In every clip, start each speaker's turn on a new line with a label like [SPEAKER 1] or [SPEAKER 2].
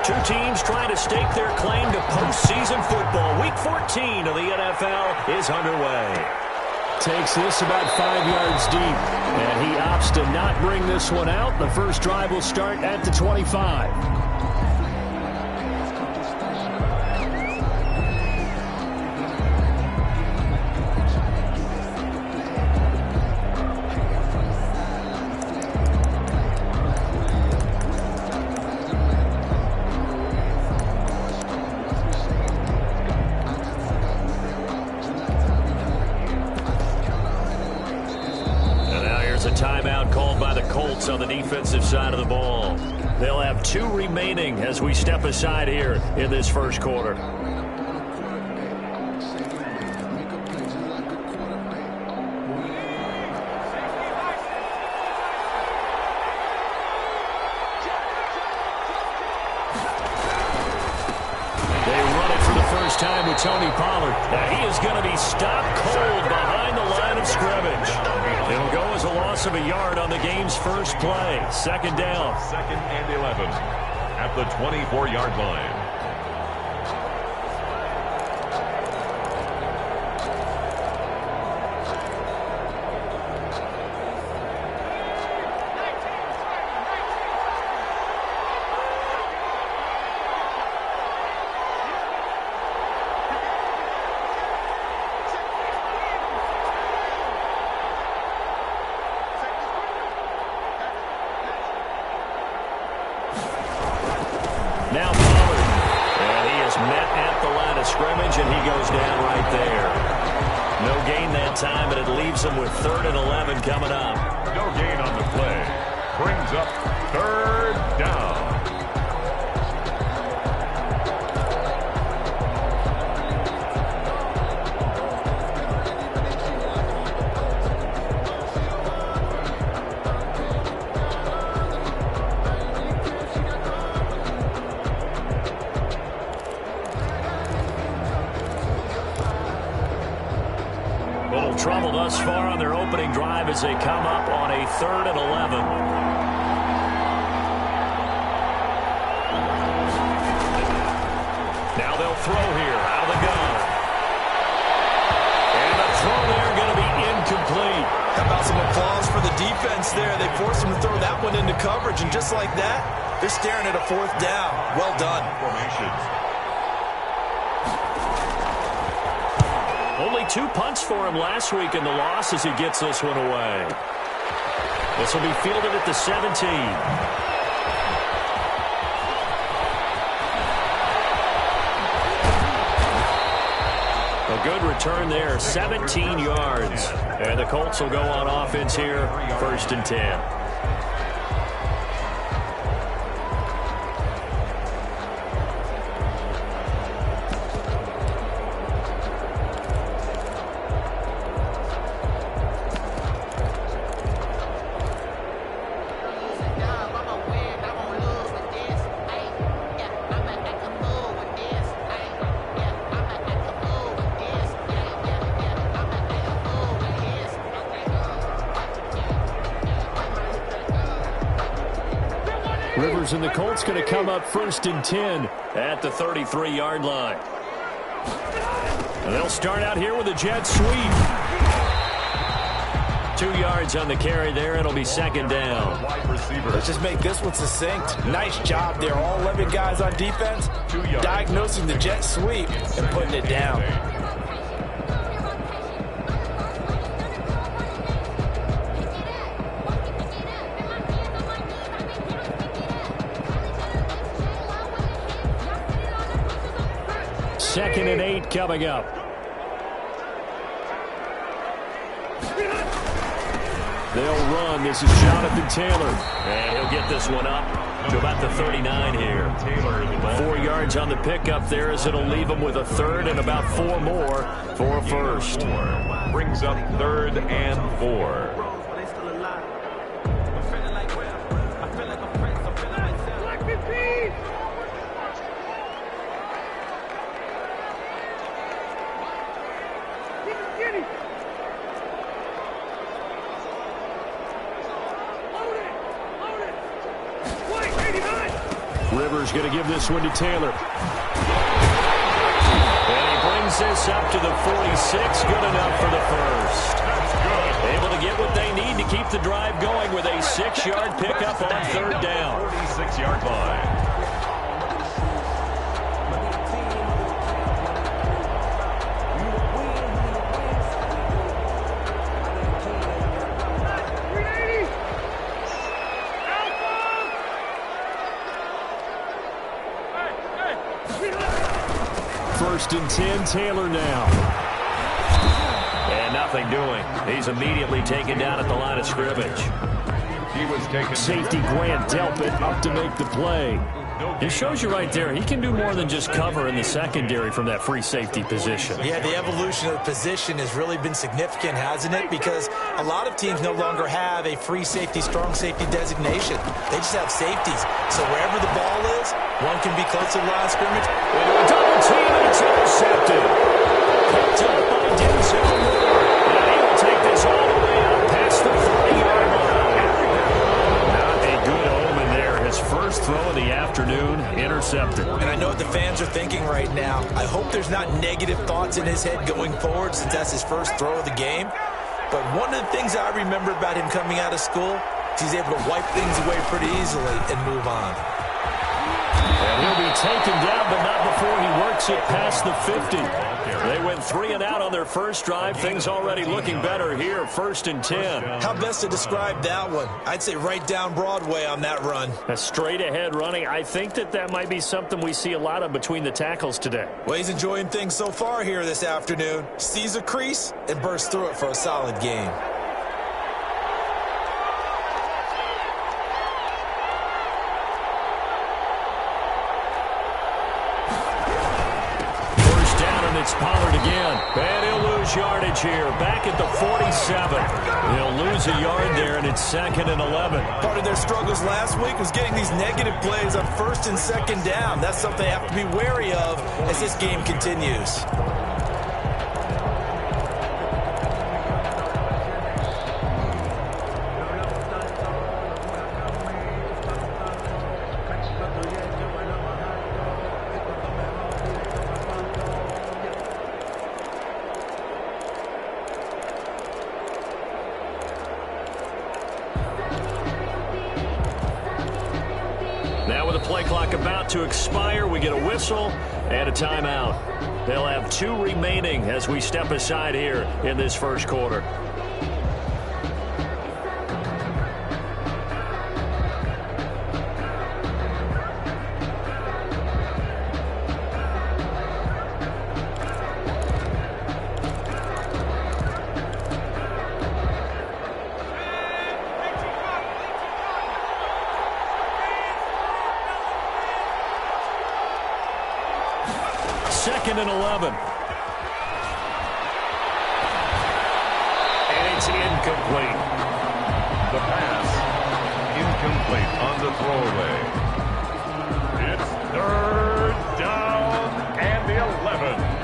[SPEAKER 1] Two teams trying to stake their claim to postseason football. Week 14 of the NFL is underway.
[SPEAKER 2] Takes this about 5 yards deep, and he opts to not bring this one out. The first drive will start at the 25. Timeout called by the Colts on the defensive side of the ball. They'll have 2 remaining as we step aside here in this first quarter. They run it for the first time with Tony Pollard. Now he is going to be stopped cold behind the line of scrimmage. It'll go as a loss of a yard on the game's first play. Second down.
[SPEAKER 3] 2nd and 11 at the 24-yard line.
[SPEAKER 1] Now Pollard, and he is met at the line of scrimmage, and he goes down right there. No gain that time, and it leaves him with 3rd and 11 coming up.
[SPEAKER 3] No gain on the play. Brings up 3rd down.
[SPEAKER 1] Trouble thus far on their opening drive as they come up on a 3rd and 11. Now they'll throw here out of the gun. And the throw there going to be incomplete.
[SPEAKER 4] How about some applause for the defense there? They forced him to throw that one into coverage, and just like that, they're staring at a 4th down. Well done.
[SPEAKER 1] Only 2 punts for him last week in the loss as he gets this one away. This will be fielded at the 17. A good return there, 17 yards. And the Colts will go on offense here, 1st and 10.
[SPEAKER 2] Rivers and the Colts going to come up 1st and 10 at the 33-yard line.
[SPEAKER 1] And they'll start out here with a jet sweep. 2 yards on the carry there. It'll be 2nd down.
[SPEAKER 4] Let's just make this one succinct. Nice job there. All 11 guys on defense diagnosing the jet sweep and putting it down.
[SPEAKER 2] Second and 8 coming up. They'll run. This is Jonathan Taylor.
[SPEAKER 1] And he'll get this one up to about the 39 here. 4 yards on the pickup there as it'll leave him with a 3rd and about 4 more for a 1st.
[SPEAKER 3] Brings up 3rd and 4.
[SPEAKER 2] Rivers going to give this one to Taylor. And he brings this up to the 46. Good enough for the first. Able to get what they need to keep the drive going with a 6-yard pickup on third down.
[SPEAKER 3] 46-yard line.
[SPEAKER 2] First and 10, Taylor now.
[SPEAKER 1] And nothing doing. He's immediately taken down at the line of scrimmage.
[SPEAKER 3] He was taken.
[SPEAKER 2] Safety Grant Delpit up to make the play. It shows you right there, he can do more than just cover in the secondary from that free safety position.
[SPEAKER 4] Yeah, the evolution of the position has really been significant, hasn't it? Because a lot of teams no longer have a free safety, strong safety designation. They just have safeties. So wherever the ball is, one can be close to the line of scrimmage.
[SPEAKER 1] Into a double team, and it's intercepted. Picked up by Denzel Moore. And he will take this all the way out past the 40-yard line.
[SPEAKER 2] Not a good omen there. His first throw of the afternoon, intercepted.
[SPEAKER 4] And I know what the fans are thinking right now. I hope there's not negative thoughts in his head going forward since that's his first throw of the game. But one of the things I remember about him coming out of school is he's able to wipe things away pretty easily and move on.
[SPEAKER 2] And he'll be taken down, but not before he works it past the 50.
[SPEAKER 1] They went 3 and out on their first drive. Things already looking better here. First and 10.
[SPEAKER 4] How best to describe that one? I'd say right down Broadway on that run.
[SPEAKER 2] A straight-ahead running. I think that might be something we see a lot of between the tackles today.
[SPEAKER 4] Well, he's enjoying things so far here this afternoon. Sees a crease and bursts through it for a solid gain.
[SPEAKER 2] It's Pollard again. And he'll lose yardage here. Back at the 47. He'll lose a yard there, and it's 2nd and 11.
[SPEAKER 4] Part of their struggles last week was getting these negative plays on 1st and 2nd down. That's something they have to be wary of as this game continues.
[SPEAKER 1] To expire, we get a whistle and a timeout. They'll have 2 remaining as we step aside here in this first quarter.
[SPEAKER 2] Second and 11.
[SPEAKER 1] And it's incomplete.
[SPEAKER 3] The pass, incomplete on the throwaway. It's 3rd down and the 11.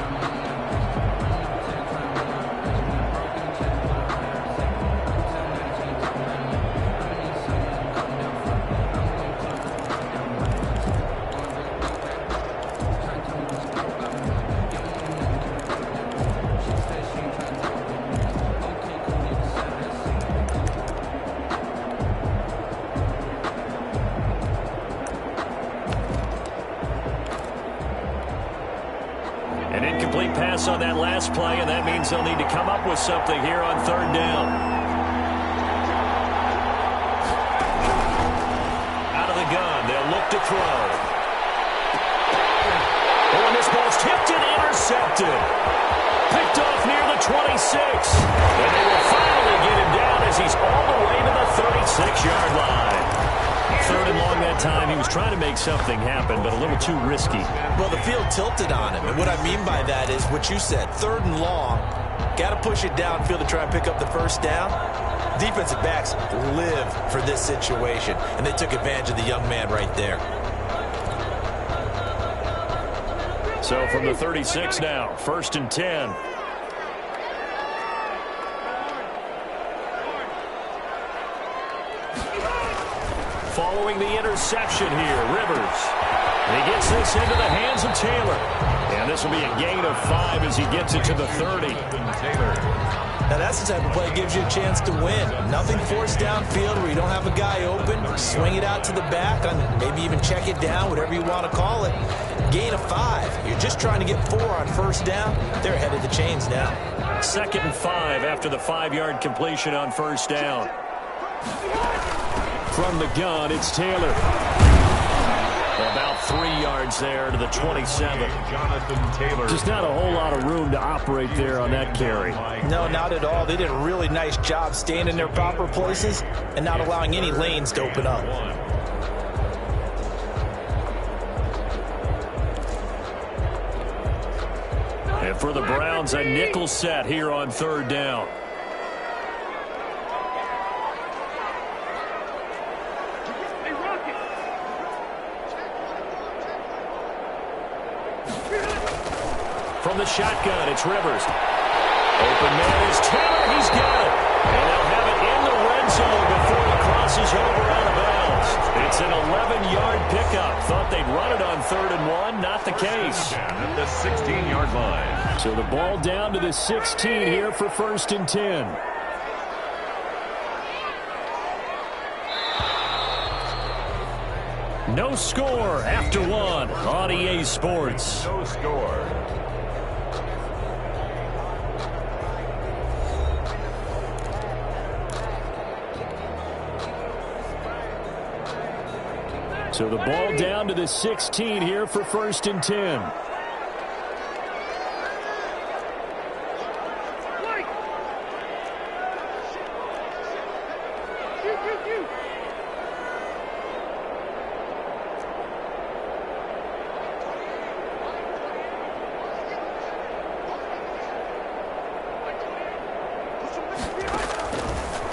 [SPEAKER 1] On that last play, and that means they'll need to come up with something here on 3rd down. Out of the gun, they'll look to throw. Oh, and this ball's tipped and intercepted. Picked off near the 26. And they will finally get him down as he's all the way to the 36-yard line. 3rd and long that time. He was trying to make something happen, but a little too risky.
[SPEAKER 4] Well, the field tilted on him, and what I mean by that is what you said. 3rd and long, got to push it downfield to try and pick up the first down. Defensive backs live for this situation, and they took advantage of the young man right there.
[SPEAKER 2] So from the 36 now, 1st and 10. following the interception here. Rivers. And he gets this into the hands of Taylor. And this will be a gain of 5 as he gets it to the 30.
[SPEAKER 4] Now that's the type of play that gives you a chance to win. Nothing forced downfield where you don't have a guy open. Swing it out to the back, maybe even check it down, whatever you want to call it. Gain of 5. You're just trying to get 4 on first down. They're ahead of the chains now.
[SPEAKER 2] 2nd and 5 after the 5-yard completion on first down. From the gun, it's Taylor. About 3 yards there to the 27.
[SPEAKER 3] Jonathan Taylor.
[SPEAKER 2] Just not a whole lot of room to operate there on that carry.
[SPEAKER 4] No, not at all. They did a really nice job staying in their proper places and not allowing any lanes to open up.
[SPEAKER 2] And for the Browns, a nickel set here on 3rd down. From the shotgun, it's Rivers. Open man is Taylor. He's got it. And they'll have it in the red zone before he crosses over out of bounds. It's an 11-yard pickup. Thought they'd run it on 3rd and 1. Not the case.
[SPEAKER 3] At the 16-yard line.
[SPEAKER 2] So the ball down to the 16 here for 1st and 10. No score after 1 on EA Sports.
[SPEAKER 3] No score.
[SPEAKER 2] So the ball down to the 16 here for 1st and 10.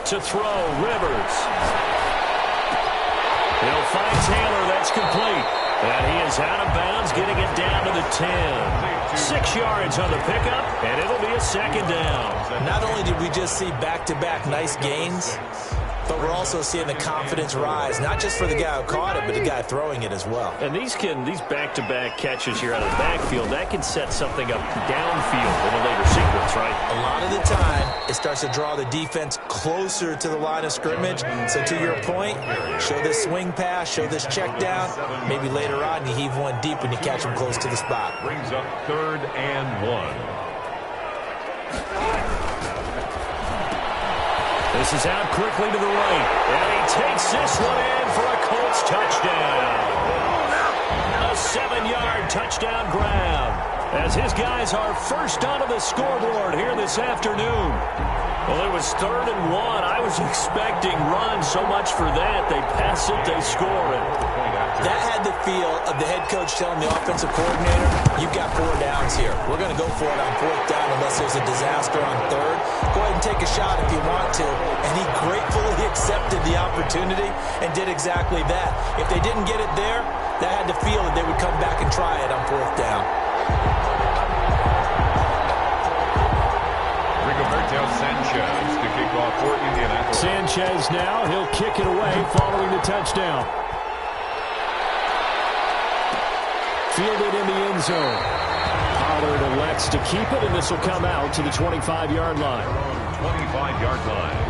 [SPEAKER 2] To throw, Rivers. He'll find Taylor. That's complete. And he is out of bounds, getting it down to the 10. 6 yards on the pickup, and it'll be a 2nd down.
[SPEAKER 4] Not only did we just see back-to-back nice gains, but we're also seeing the confidence rise, not just for the guy who caught it, but the guy throwing it as well.
[SPEAKER 2] And these back-to-back catches here out of the backfield, that can set something up downfield in a later sequence, right?
[SPEAKER 4] A lot of the time, it starts to draw the defense closer to the line of scrimmage. So to your point, show this swing pass, show this check down. Maybe later on, you heave one deep when you catch them close to the spot.
[SPEAKER 3] Brings up 3rd and 1.
[SPEAKER 2] This is out quickly to the right. And he takes this one in for a Colts touchdown. A 7-yard touchdown grab. As his guys are first onto the scoreboard here this afternoon. Well, it was 3rd and 1. I was expecting runs, so much for that. They pass it, they score it.
[SPEAKER 4] That had the feel of the head coach telling the offensive coordinator, you've got 4 downs here. We're going to go for it on 4th down unless there's a disaster on 3rd. Go ahead and take a shot if you want to. And he gratefully accepted the opportunity and did exactly that. If they didn't get it there, that had the feel that they would come back and try it on 4th down.
[SPEAKER 3] Sanchez to kick off for Indianapolis.
[SPEAKER 2] Sanchez now, he'll kick it away following the touchdown. Fielded in the end zone. Pollard elects to keep it, and this will come out to the 25-yard line.
[SPEAKER 3] 25-yard line.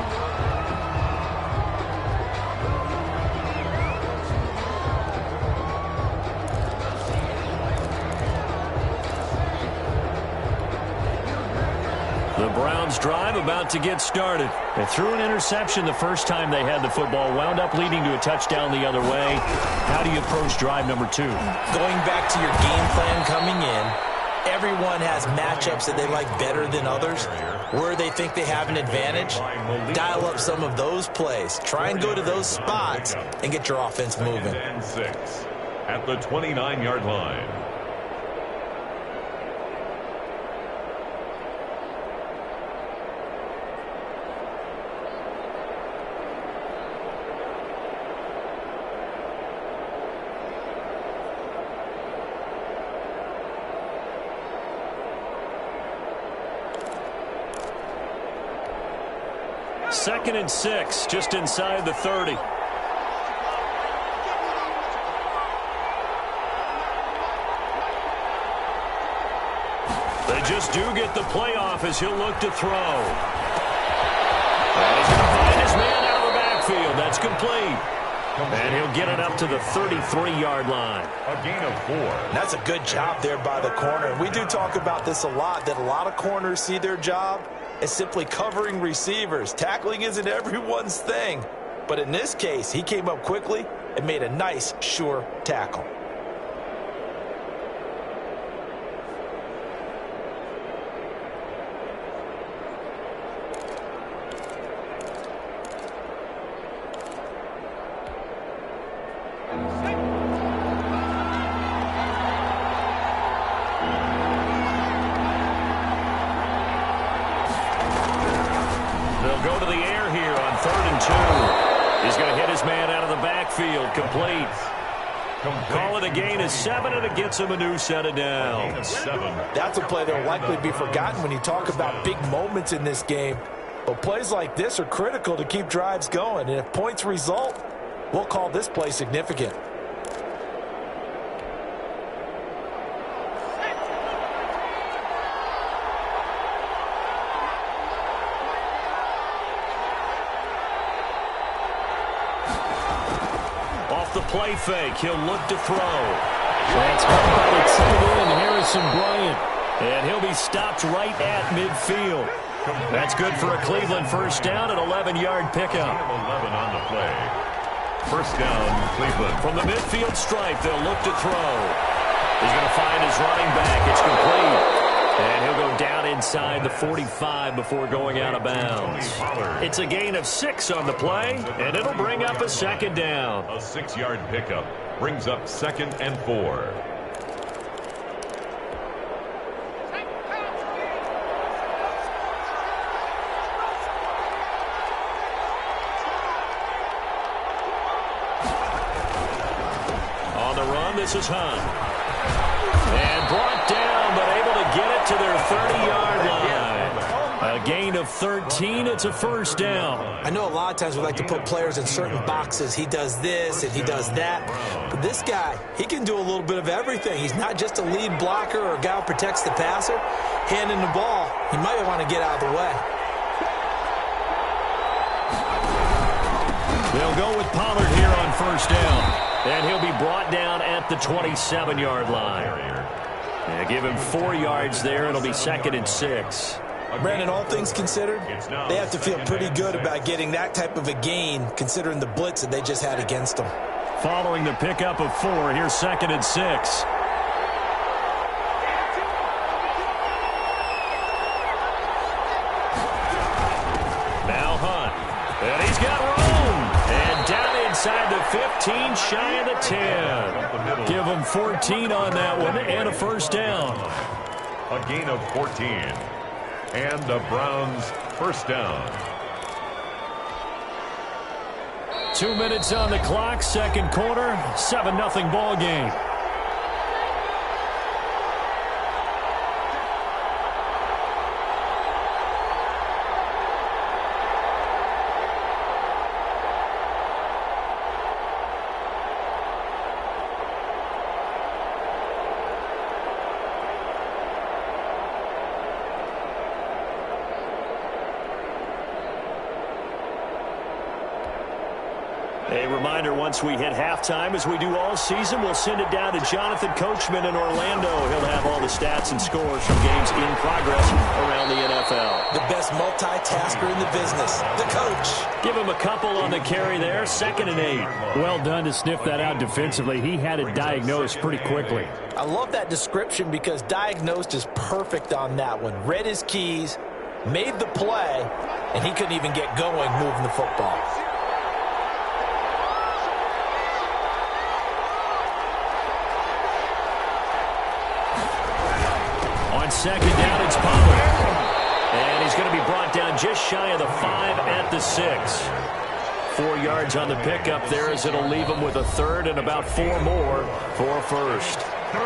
[SPEAKER 2] The Browns drive about to get started. They threw an interception the first time they had the football, wound up leading to a touchdown the other way. How do you approach drive number 2?
[SPEAKER 4] Going back to your game plan coming in, everyone has matchups that they like better than others, where they think they have an advantage. Dial up some of those plays. Try and go to those spots and get your offense moving.
[SPEAKER 3] And 6 at the 29-yard line.
[SPEAKER 2] Second and 6, just inside the 30. They just do get the playoff as he'll look to throw. And he's going to find his man out of the backfield. That's complete. And he'll get it up to the 33-yard line.
[SPEAKER 3] A gain of 4.
[SPEAKER 4] That's a good job there by the corner. And we do talk about this a lot, that a lot of corners see their job as simply covering receivers. Tackling isn't everyone's thing. But in this case, he came up quickly and made a nice, sure tackle.
[SPEAKER 2] Complete. Call it a gain of 7, and it gets him a new set of downs.
[SPEAKER 4] That's a play that will likely be forgotten when you talk about big moments in this game. But plays like this are critical to keep drives going. And if points result, we'll call this play significant.
[SPEAKER 2] The play fake. He'll look to throw. That's caught by the tight end, Harrison Bryant. And he'll be stopped right at midfield. That's good for a Cleveland first down, an 11-yard pickup.
[SPEAKER 3] 11 on the play. First down, Cleveland.
[SPEAKER 2] From the midfield stripe, they'll look to throw. He's going to find his running back. It's complete. And he'll go down inside the 45 before going out of bounds. It's a gain of 6 on the play, and it'll bring up a second down.
[SPEAKER 3] A 6-yard pickup brings up 2nd and 4.
[SPEAKER 2] On the run, this is Hunt. And brought down, but able to get it to their 30-yard line. A gain of 13. It's a first down.
[SPEAKER 4] I know a lot of times we like to put players in certain boxes. He does this and he does that. But this guy, he can do a little bit of everything. He's not just a lead blocker or a guy who protects the passer. Handing the ball, he might want to get out of the way.
[SPEAKER 2] They'll go with Pollard here on first down. And he'll be brought down at the 27-yard line. Yeah, give him 4 yards there. It'll be 2nd and 6.
[SPEAKER 4] Brandon, all things considered, they have to feel pretty good about getting that type of a gain, considering the blitz that they just had against them.
[SPEAKER 2] Following the pickup of 4, here's 2nd and 6. Now Hunt. And he's got room. And down inside the 15, shy of the 10. Give him 14 on that one and a first down.
[SPEAKER 3] A gain of 14. And the Browns first down.
[SPEAKER 2] 2 minutes on the clock, second quarter, 7-0 ball game. A reminder, once we hit halftime, as we do all season, we'll send it down to Jonathan Coachman in Orlando. He'll have all the stats and scores from games in progress around the NFL.
[SPEAKER 4] The best multitasker in the business, the coach.
[SPEAKER 2] Give him a couple on the carry there, 2nd and 8.
[SPEAKER 5] Well done to sniff that out defensively. He had it diagnosed pretty quickly.
[SPEAKER 4] I love that description because diagnosed is perfect on that one. Read his keys, made the play, and he couldn't even get going moving the football.
[SPEAKER 2] Second down, it's Pollard. And he's going to be brought down just shy of the 5 at the 6. 4 yards on the pickup there as it'll leave him with a third and about 4 more for a first.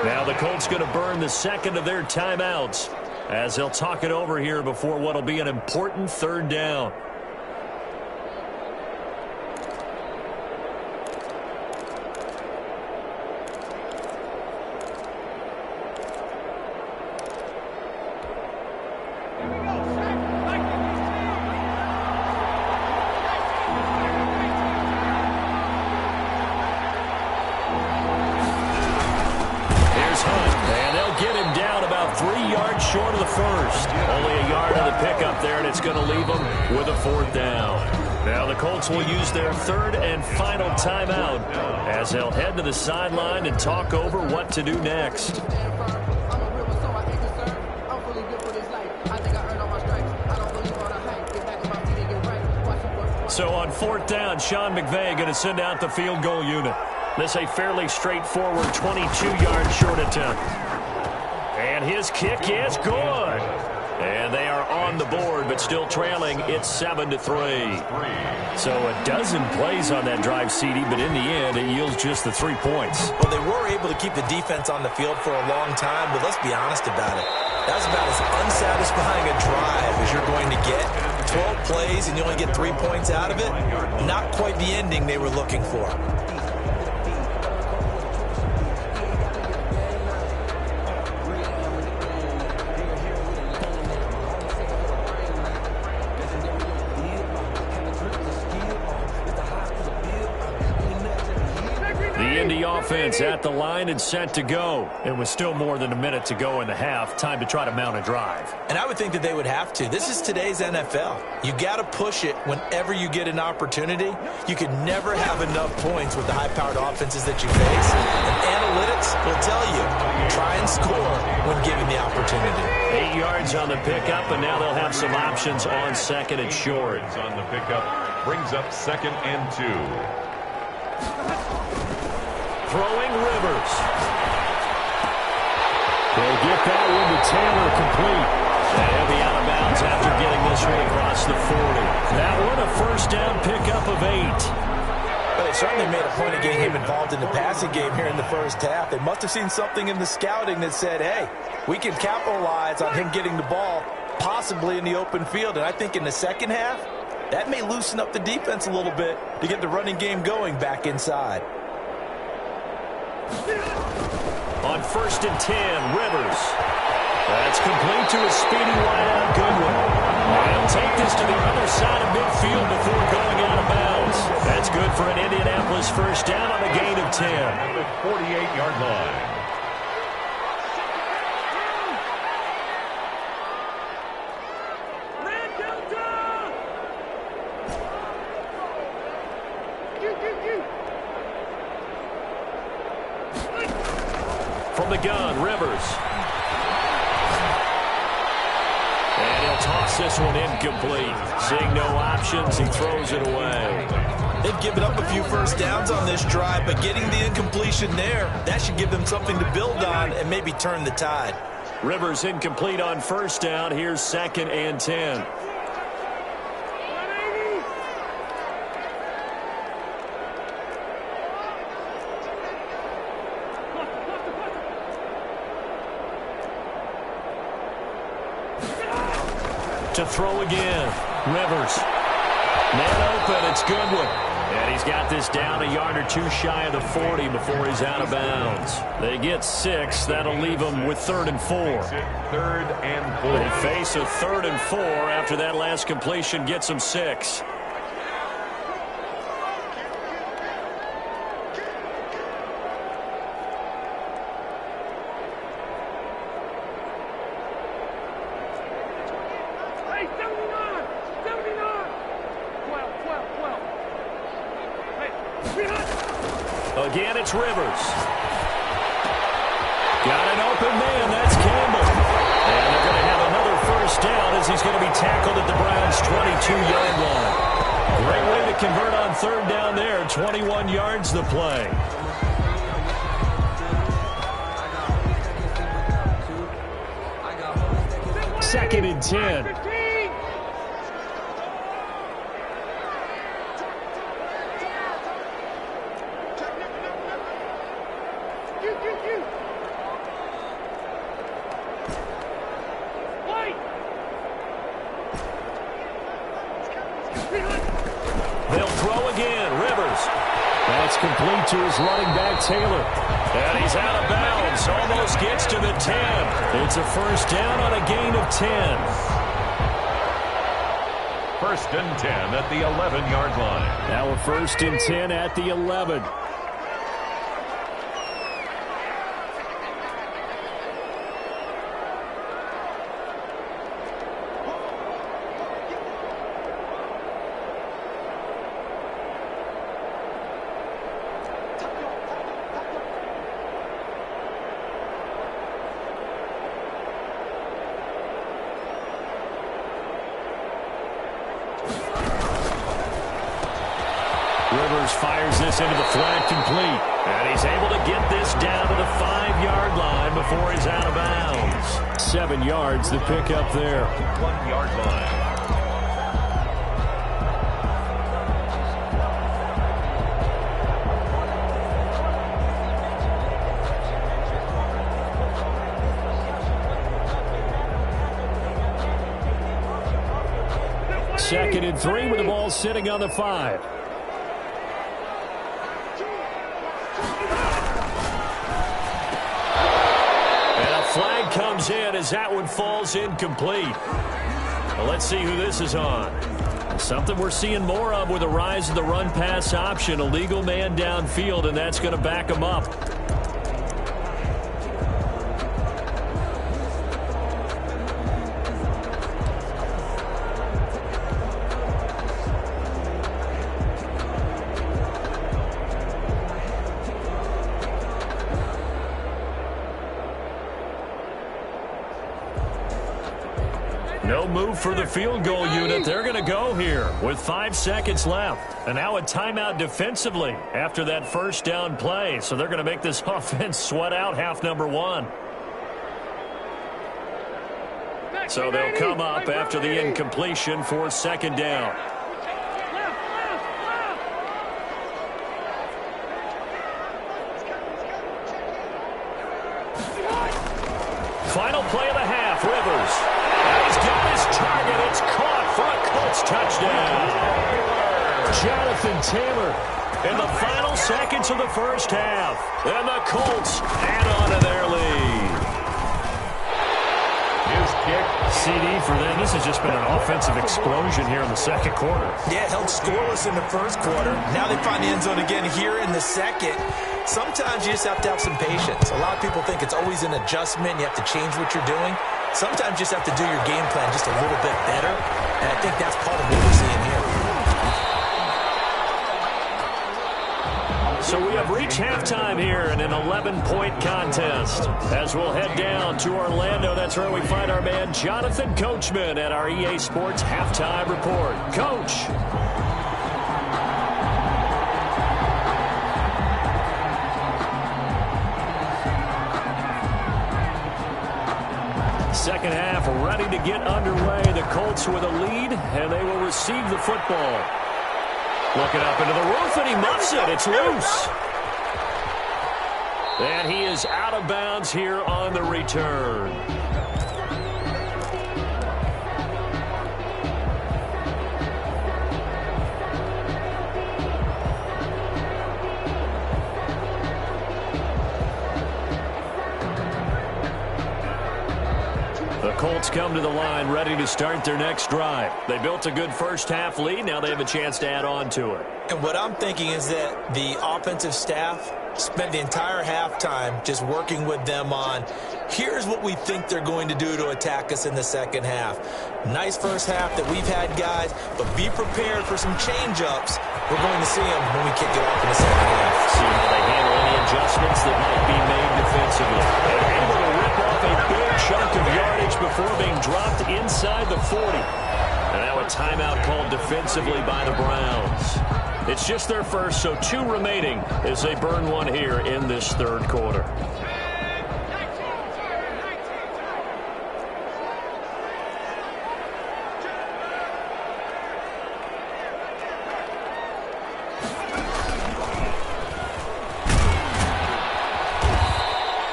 [SPEAKER 2] Now the Colts going to burn the second of their timeouts as they'll talk it over here before what'll be an important third down. 3 yards short of the first. Only a yard of the pickup there, and it's going to leave them with a 4th down. Now the Colts will use their 3rd and final timeout as they'll head to the sideline and talk over what to do next. So on 4th down, Sean McVay going to send out the field goal unit. This a fairly straightforward 22-yard short attempt. And his kick is good. And they are on the board, but still trailing. It's 7-3. So a dozen plays on that drive, CD, but in the end, it yields just the 3 points.
[SPEAKER 4] Well, they were able to keep the defense on the field for a long time, but let's be honest about it. That was about as unsatisfying a drive as you're going to get. 12 plays and you only get 3 points out of it. Not quite the ending they were looking for.
[SPEAKER 2] Offense at the line and set to go. It was still more than a minute to go in the half. Time to try to mount a drive.
[SPEAKER 4] And I would think that they would have to. This is today's NFL. You got to push it whenever you get an opportunity. You can never have enough points with the high-powered offenses that you face. And analytics will tell you, try and score when given the opportunity.
[SPEAKER 2] 8 yards on the pickup, and now they'll have some options on 2nd and short.
[SPEAKER 3] On the pickup brings up 2nd and 2.
[SPEAKER 2] Throwing Rivers.
[SPEAKER 5] They'll get that one to Taylor complete.
[SPEAKER 2] And he'll be out of bounds after getting this one across the 40. That one a 1st down pickup of 8.
[SPEAKER 4] But they certainly made a point of getting him involved in the passing game here in the first half. They must have seen something in the scouting that said, hey, we can capitalize on him getting the ball possibly in the open field. And I think in the second half, that may loosen up the defense a little bit to get the running game going back inside.
[SPEAKER 2] On 1st and 10, Rivers. That's complete to a speedy wideout, Goodwin. They'll take this to the other side of midfield before going out of bounds. That's good for an Indianapolis 1st down on a gain of 10.
[SPEAKER 3] At the 48-yard line.
[SPEAKER 2] From the gun, Rivers. And he'll toss this one incomplete. Seeing no options, he throws it away.
[SPEAKER 4] They've given up a few 1st downs on this drive, but getting the incompletion there, that should give them something to build on and maybe turn the tide.
[SPEAKER 2] Rivers incomplete on 1st down. Here's 2nd and 10. To throw again. Rivers. Man open. It's Goodwin. And he's got this down a yard or 2 shy of the 40 before he's out of bounds. They get 6. That'll leave them with 3rd and 4.
[SPEAKER 3] 3rd and 4.
[SPEAKER 2] They face a 3rd and 4 after that last completion gets them 6. Again, it's Rivers. Got an open man. That's Campbell. And they're going to have another 1st down as he's going to be tackled at the Browns' 22-yard line. Great way to convert on 3rd down there. 21 yards the play.
[SPEAKER 5] Second and 10.
[SPEAKER 2] They'll throw again. Rivers.
[SPEAKER 5] That's complete to his running back, Taylor.
[SPEAKER 2] And he's out of bounds. Almost gets to the 10. It's a 1st down on a gain of 10.
[SPEAKER 3] 1st and 10 at the 11-yard line.
[SPEAKER 5] Now a 1st and 10 at the 11.
[SPEAKER 2] Rivers fires this into the flat complete.
[SPEAKER 1] And he's able to get this down to the 5-yard line before he's out of bounds.
[SPEAKER 2] 7 yards, the pickup there.
[SPEAKER 3] 1-yard line.
[SPEAKER 2] Second and 3 with the ball sitting on the 5.
[SPEAKER 1] And a flag comes in as that one falls incomplete. Well, let's see who this is on.
[SPEAKER 2] Something we're seeing more of with the rise of the run-pass option. A legal man downfield, and that's going to back him up.
[SPEAKER 1] No move for the field goal unit. They're going to go here with 5 seconds left. And now a timeout defensively after that first down play. So they're going to make this offense sweat out half number 1. So they'll come up after the incompletion for second down. Final play of the half, Rivers. He's got his target. It's caught for a Colts touchdown. Jonathan Taylor in the final seconds of the first half. And the Colts add on to their lead.
[SPEAKER 3] His kick.
[SPEAKER 1] CD for them. This has just been an offensive explosion here in the second quarter.
[SPEAKER 4] Yeah, held scoreless in the first quarter. Now they find the end zone again here in the second. Sometimes you just have to have some patience. A lot of people think it's always an adjustment. You have to change what you're doing. Sometimes you just have to do your game plan just a little bit better. And I think that's part of what we're seeing here.
[SPEAKER 1] So we have reached halftime here in an 11-point contest. As we'll head down to Orlando, that's where we find our man Jonathan Coachman at our EA Sports Halftime Report. Coach. Second half ready to get underway. The Colts with a lead, and they will receive the football. Looking up into the roof, and he muffs it. It's loose. And he is out of bounds here on the return. The Colts come to the line ready to start their next drive. They built a good first half lead. Now they have a chance to add on to it.
[SPEAKER 4] And what I'm thinking is that the offensive staff spent the entire halftime just working with them on, here's what we think they're going to do to attack us in the second half. Nice first half that we've had, guys, but be prepared for some change-ups. We're going to see them when we kick it off in the second half.
[SPEAKER 1] See how they handle any adjustments that might be made defensively. And able to rip off a big chunk of yardage before being dropped inside the 40. And now a timeout called defensively by the Browns. It's just their first, so 2 remaining as they burn one here in this third quarter.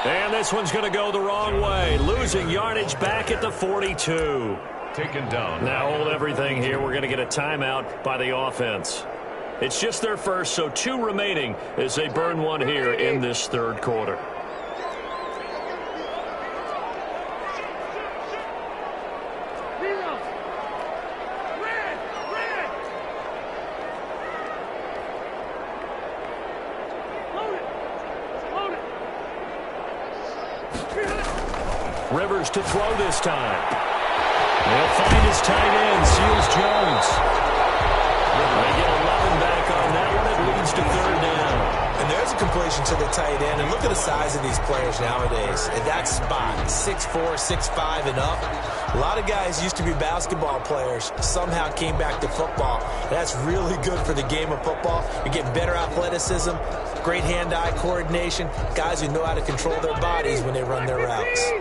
[SPEAKER 1] And this one's going to go the wrong way, losing yardage back at the 42.
[SPEAKER 3] Taken down.
[SPEAKER 1] Now hold everything here. We're going to get a timeout by the offense. It's just their first, so 2 remaining as they burn one here in this third quarter. Rivers to throw this time. They'll find his tight end, Seals Jones. They get 11 back on that one. It leads to third down.
[SPEAKER 4] And there's a completion to the tight end. And look at the size of these players nowadays. At that spot, 6'4", 6'5", and up. A lot of guys used to be basketball players, somehow came back to football. And that's really good for the game of football. You're getting better athleticism, great hand-eye coordination, guys who know how to control their bodies when they run their routes.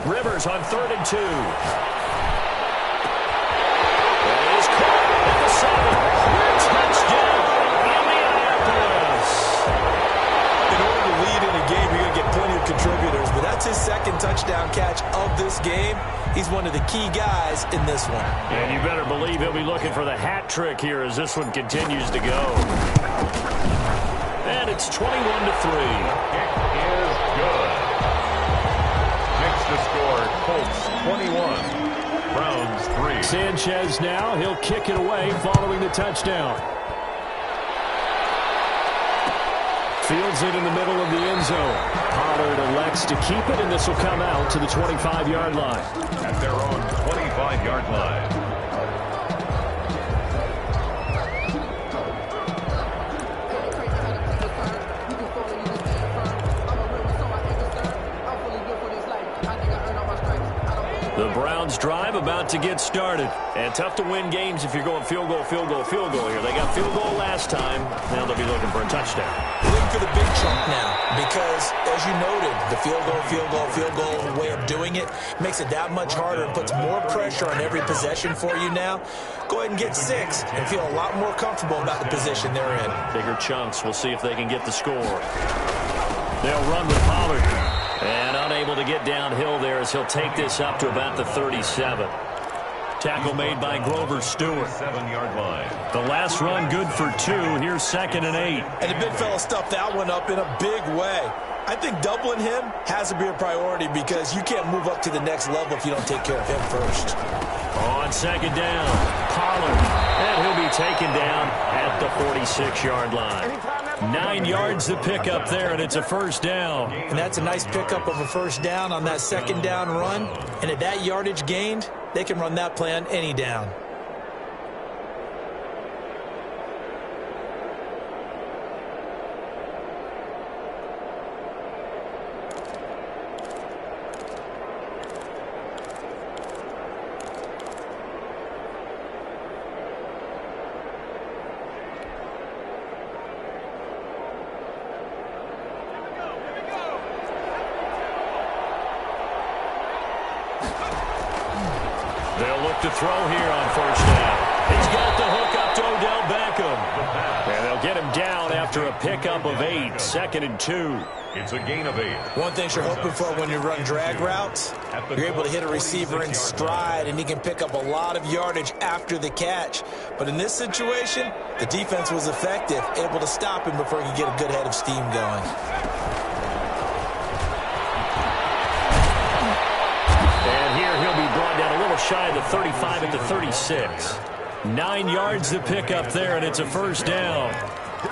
[SPEAKER 2] Rivers on 3rd and 2. That is caught at the 7. Touchdown, Indianapolis.
[SPEAKER 4] In order to lead in a game, you're going to get plenty of contributors, but that's his second touchdown catch of this game. He's one of the key guys in this one.
[SPEAKER 2] And you better believe he'll be looking for the hat trick here as this one continues to go. And it's 21-3.
[SPEAKER 3] Kick is good. The score, Colts 21, Browns 3.
[SPEAKER 5] Sanchez now, he'll kick it away following the touchdown. Fields it in the middle of the end zone. Pollard elects to keep it, and this will come out to the 25-yard line.
[SPEAKER 3] At their own 25-yard line.
[SPEAKER 2] The Browns drive about to get started. And tough to win games if you're going field goal, field goal, field goal here. They got field goal last time. Now they'll be looking for a touchdown.
[SPEAKER 4] Looking for the big chunk now because, as you noted, the field goal way of doing it makes it that much harder and puts more pressure on every possession for you now. Go ahead and get 6 and feel a lot more comfortable about the position they're in.
[SPEAKER 2] Bigger chunks. We'll see if they can get the score. They'll run with Pollard. And unable to get downhill there as he'll take this up to about the 37. Tackle made by Grover Stewart.
[SPEAKER 3] 7-yard line.
[SPEAKER 2] The last run good for 2. Here's 2nd and 8.
[SPEAKER 4] And the big fella stuffed that one up in a big way. I think doubling him has to be a priority because you can't move up to the next level if you don't take care of him first.
[SPEAKER 2] On 2nd down, Pollard. And he'll be taken down at the 46-yard line. 9 yards to pick up there, and it's a first down.
[SPEAKER 4] And that's a nice pickup of a first down on that 2nd down run. And at that yardage gained, they can run that play on any down.
[SPEAKER 2] They'll look to throw here on first down. He's got the hook up to Odell Beckham. And they'll get him down after a pickup of 8. 2nd and 2.
[SPEAKER 3] It's a gain of 8.
[SPEAKER 4] One thing you're hoping for when you run drag routes, you're able to hit a receiver in stride, and he can pick up a lot of yardage after the catch. But in this situation, the defense was effective, able to stop him before he could get a good head of steam going.
[SPEAKER 2] And here he'll be brought down a little shy of the 35 at the 36. 9 yards to pick up there, and it's a first down.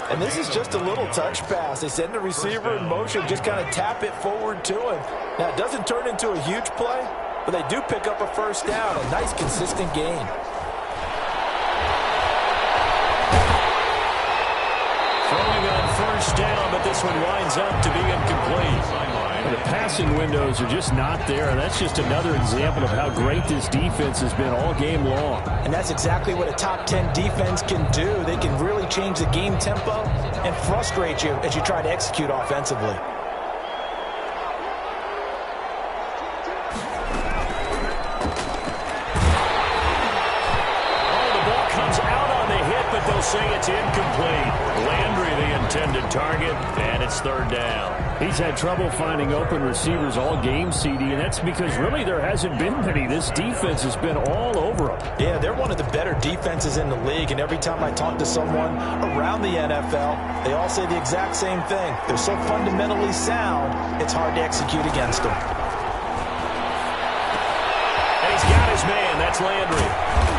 [SPEAKER 4] And this is just a little touch pass. They send the receiver in motion, just kind of tap it forward to him. Now, it doesn't turn into a huge play, but they do pick up a first down, a nice, consistent gain.
[SPEAKER 2] Throwing on first down, but this one winds up to be incomplete.
[SPEAKER 5] The passing windows are just not there, and that's just another example of how great this defense has been all game long.
[SPEAKER 4] And that's exactly what a top 10 defense can do. They can really change the game tempo and frustrate you as you try to execute offensively.
[SPEAKER 2] They'll say it's incomplete. Landry, the intended target, and it's third down.
[SPEAKER 5] He's had trouble finding open receivers all game, CD, and that's because really there hasn't been many. This defense has been all over them.
[SPEAKER 4] Yeah, they're one of the better defenses in the league, and every time I talk to someone around the NFL, they all say the exact same thing. They're so fundamentally sound, it's hard to execute against them.
[SPEAKER 2] And he's got his man. That's Landry.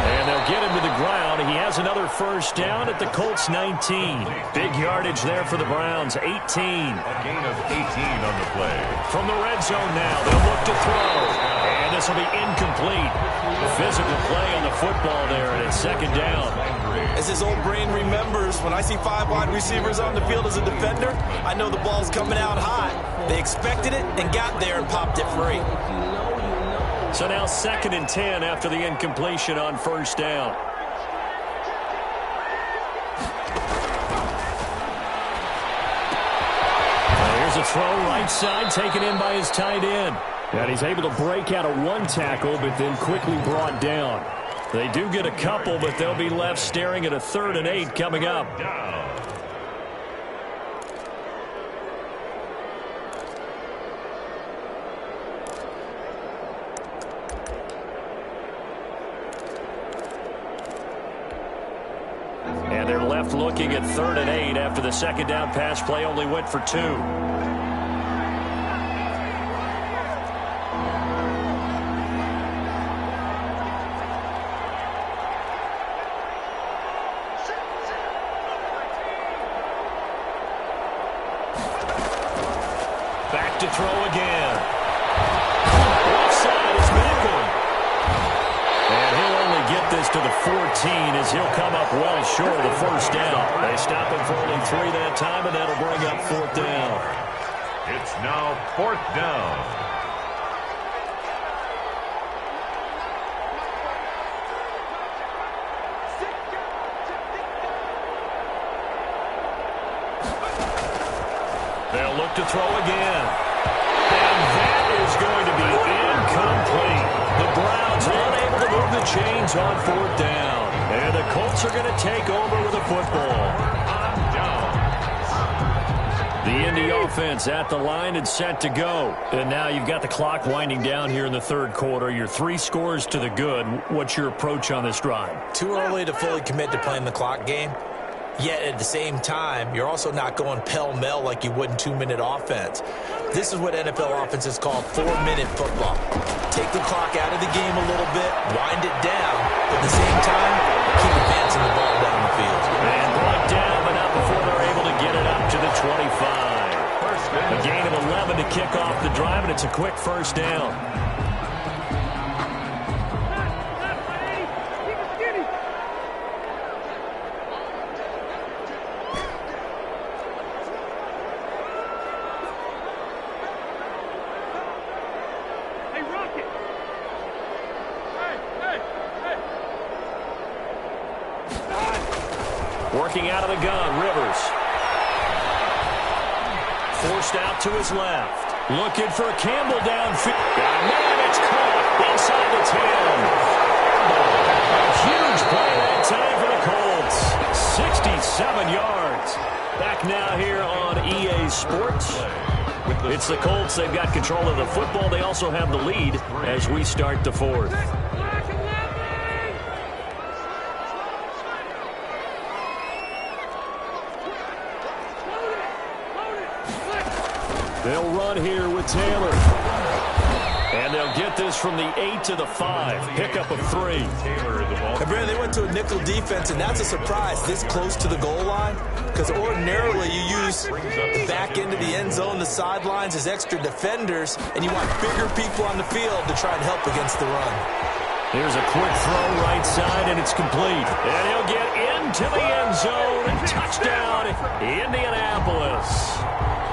[SPEAKER 2] And they'll get him to the ground. He has another first down at the Colts 19. Big yardage there for the Browns, 18.
[SPEAKER 3] A gain of 18 on the play.
[SPEAKER 2] From the red zone now, they'll look to throw. And this will be incomplete. The physical play on the football there, and it's second down.
[SPEAKER 4] As his old brain remembers, when I see 5 wide receivers on the field as a defender, I know the ball's coming out hot. They expected it and got there and popped it free.
[SPEAKER 2] So now 2nd and 10 after the incompletion on first down. Here's a throw right side taken in by his tight end. And he's able to break out of one tackle but then quickly brought down. They do get a couple, but they'll be left staring at a 3rd and 8 coming up. And they're left looking at 3rd and 8 after the second down pass play only went for 2. Back to throw again. Left side is Malcolm. And he'll only get this to the 14 as he'll come up well short of the first down. They stop him for only 3 that time, and that'll bring up 4th down.
[SPEAKER 3] It's now 4th down.
[SPEAKER 2] They'll look to throw again. And that is going to be incomplete. The Browns unable to move the chains on 4th down. And the Colts are going to take over with the football. The Indy offense at the line and set to go. And now you've got the clock winding down here in the 3rd quarter. You're 3 scores to the good. What's your approach on this drive?
[SPEAKER 4] Too early to fully commit to playing the clock game. Yet at the same time, you're also not going pell-mell like you would in 2-minute offense. This is what NFL offenses call 4-minute football. Take the clock out of the game a little bit, wind it down, but at the same time, keep advancing the ball down the field.
[SPEAKER 2] And brought down, but not before they're able to get it up to the 25. A gain of 11 to kick off the drive, and it's a quick first down. Working out of the gun, Rivers. Forced out to his left. Looking for Campbell downfield. Man, it's caught inside the 10. A huge play that time for the Colts. 67 yards. Back now here on EA Sports. It's the Colts. They've got control of the football. They also have the lead as we start the 4th. They'll run here with Taylor. And they'll get this from the 8 to the 5. Pickup of 3.
[SPEAKER 4] And Brandon, they went to a nickel defense, and that's a surprise this close to the goal line. Because ordinarily you use the back end of the end zone, the sidelines as extra defenders, and you want bigger people on the field to try and help against the run.
[SPEAKER 2] Here's a quick throw right side, and it's complete. And he'll get into the end zone. Touchdown, Indianapolis.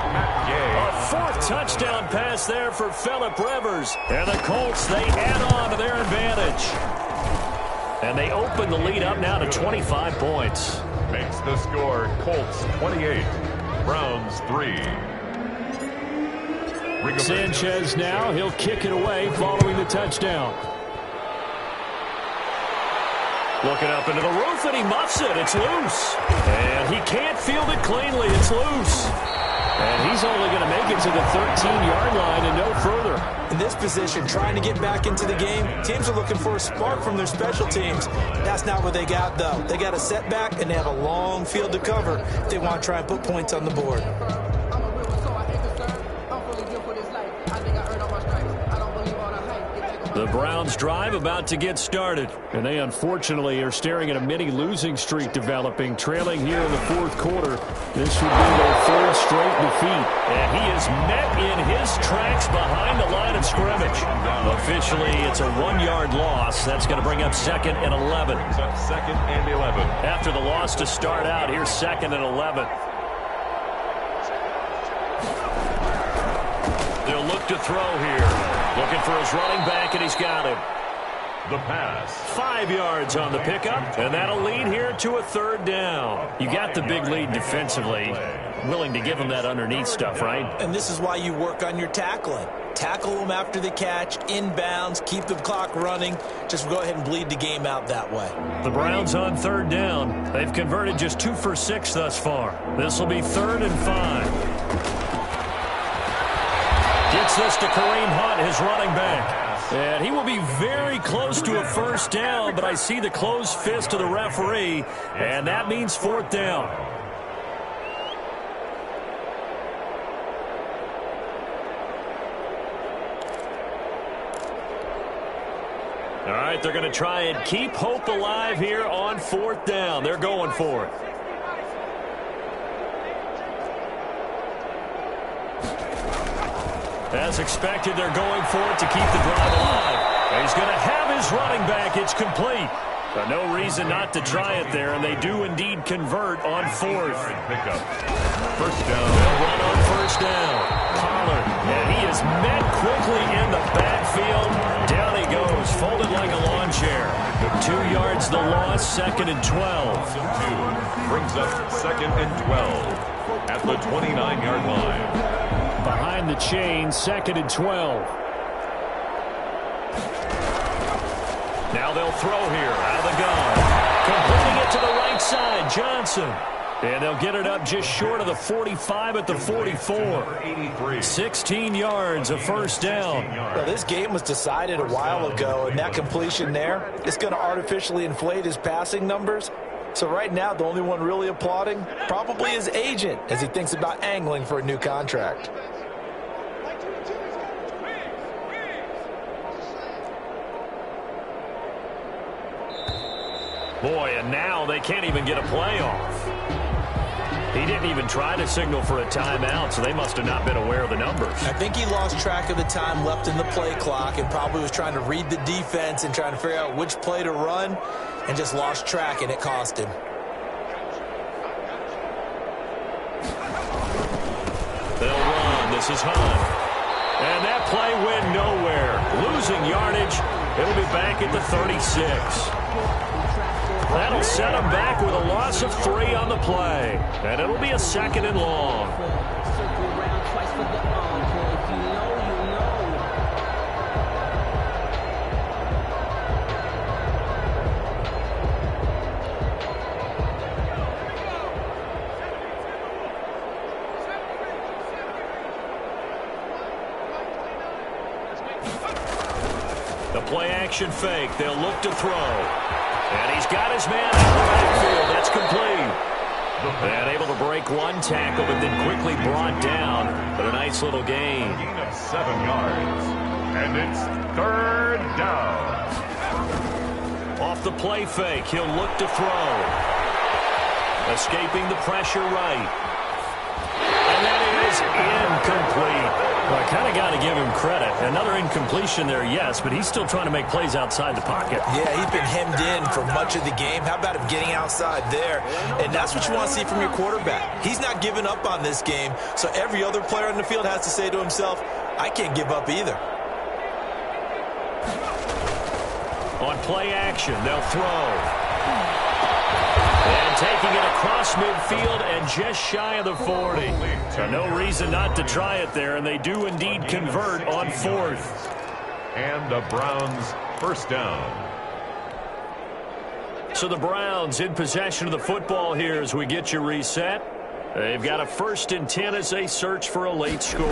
[SPEAKER 2] A 4th touchdown pass there for Phillip Rivers. And the Colts, they add on to their advantage. And they open the lead up now to 25 points.
[SPEAKER 3] Makes the score Colts 28, Browns 3.
[SPEAKER 5] Sanchez now, he'll kick it away following the touchdown.
[SPEAKER 2] Looking up into the roof, and he muffs it. It's loose. And he can't field it cleanly. It's loose. And he's only going to make it to the 13-yard line and no further.
[SPEAKER 4] In this position, trying to get back into the game, teams are looking for a spark from their special teams. That's not what they got, though. They got a setback, and they have a long field to cover if they want to try and put points on the board.
[SPEAKER 2] The Browns drive about to get started.
[SPEAKER 5] And they unfortunately are staring at a mini losing streak developing, trailing here in the fourth quarter. This would be their third straight defeat.
[SPEAKER 2] And he is met in his tracks behind the line of scrimmage. Officially, it's a 1-yard loss. That's going to bring up 2nd and 11.
[SPEAKER 3] Second and 11.
[SPEAKER 2] After the loss to start out, here's 2nd and 11. They'll look to throw here. Looking for his running back, and he's got him.
[SPEAKER 3] The pass.
[SPEAKER 2] 5 yards on the pickup, and that'll lead here to a 3rd down. You got the big lead defensively. Willing to give him that underneath stuff, right?
[SPEAKER 4] And this is why you work on your tackling. Tackle them after the catch, inbounds, keep the clock running. Just go ahead and bleed the game out that way.
[SPEAKER 2] The Browns on 3rd down. They've converted just 2 for 6 thus far. This will be 3rd and 5. Gets this to Kareem Hunt, his running back. And he will be very close to a 1st down, but I see the closed fist of the referee, and that means 4th down. All right, they're going to try and keep hope alive here on 4th down. They're going for it. As expected, they're going for it to keep the drive alive. And he's going to have his running back. It's complete. So no reason not to try it there, and they do indeed convert on 4th.
[SPEAKER 3] Pickup. 1st down.
[SPEAKER 2] They'll run on 1st down. Pollard, and he is met quickly in the backfield. Down he goes, folded like a lawn chair. 2 yards the loss, 2nd and 12.
[SPEAKER 3] 2 brings up 2nd and 12 at the 29-yard line.
[SPEAKER 5] Behind the chain, 2nd and 12.
[SPEAKER 2] Now they'll throw here out of the gun. Completing it to the right side, Johnson. And they'll get it up just short of the 45 at the 44. 16 yards, a 1st down.
[SPEAKER 4] Well, this game was decided a while ago, and that completion there is going to artificially inflate his passing numbers. So right now, the only one really applauding probably his agent as he thinks about angling for a new contract.
[SPEAKER 2] Boy, and now they can't even get a play off. He didn't even try to signal for a timeout, so they must have not been aware of the numbers.
[SPEAKER 4] I think he lost track of the time left in the play clock and probably was trying to read the defense and trying to figure out which play to run and just lost track, and it cost him.
[SPEAKER 2] They'll run. This is Hunt. And that play went nowhere. Losing yardage. It'll be back at the 36. That'll set them back with a loss of 3 on the play. And it'll be a 2nd and long. The play action fake. They'll look to throw. And he's got his man out of the backfield. That's complete. And able to break 1 tackle, but then quickly brought down. But a nice little gain.
[SPEAKER 3] Gain of 7 yards. And it's 3rd down.
[SPEAKER 2] Off the play fake, he'll look to throw. Escaping the pressure right. And that is incomplete. Well, I kind of got to give him credit. Another incompletion there, yes, but he's still trying to make plays outside the pocket.
[SPEAKER 4] Yeah, he's been hemmed in for much of the game. How about him getting outside there? And that's what you want to see from your quarterback. He's not giving up on this game, so every other player on the field has to say to himself, I can't give up either.
[SPEAKER 2] On play action, they'll throw. And taking it across midfield and just shy of the 40. So no reason not to try it there, and they do indeed convert on 4th.
[SPEAKER 3] And the Browns 1st down.
[SPEAKER 2] So the Browns in possession of the football here as we get you reset. They've got a 1st and 10 as they search for a late score.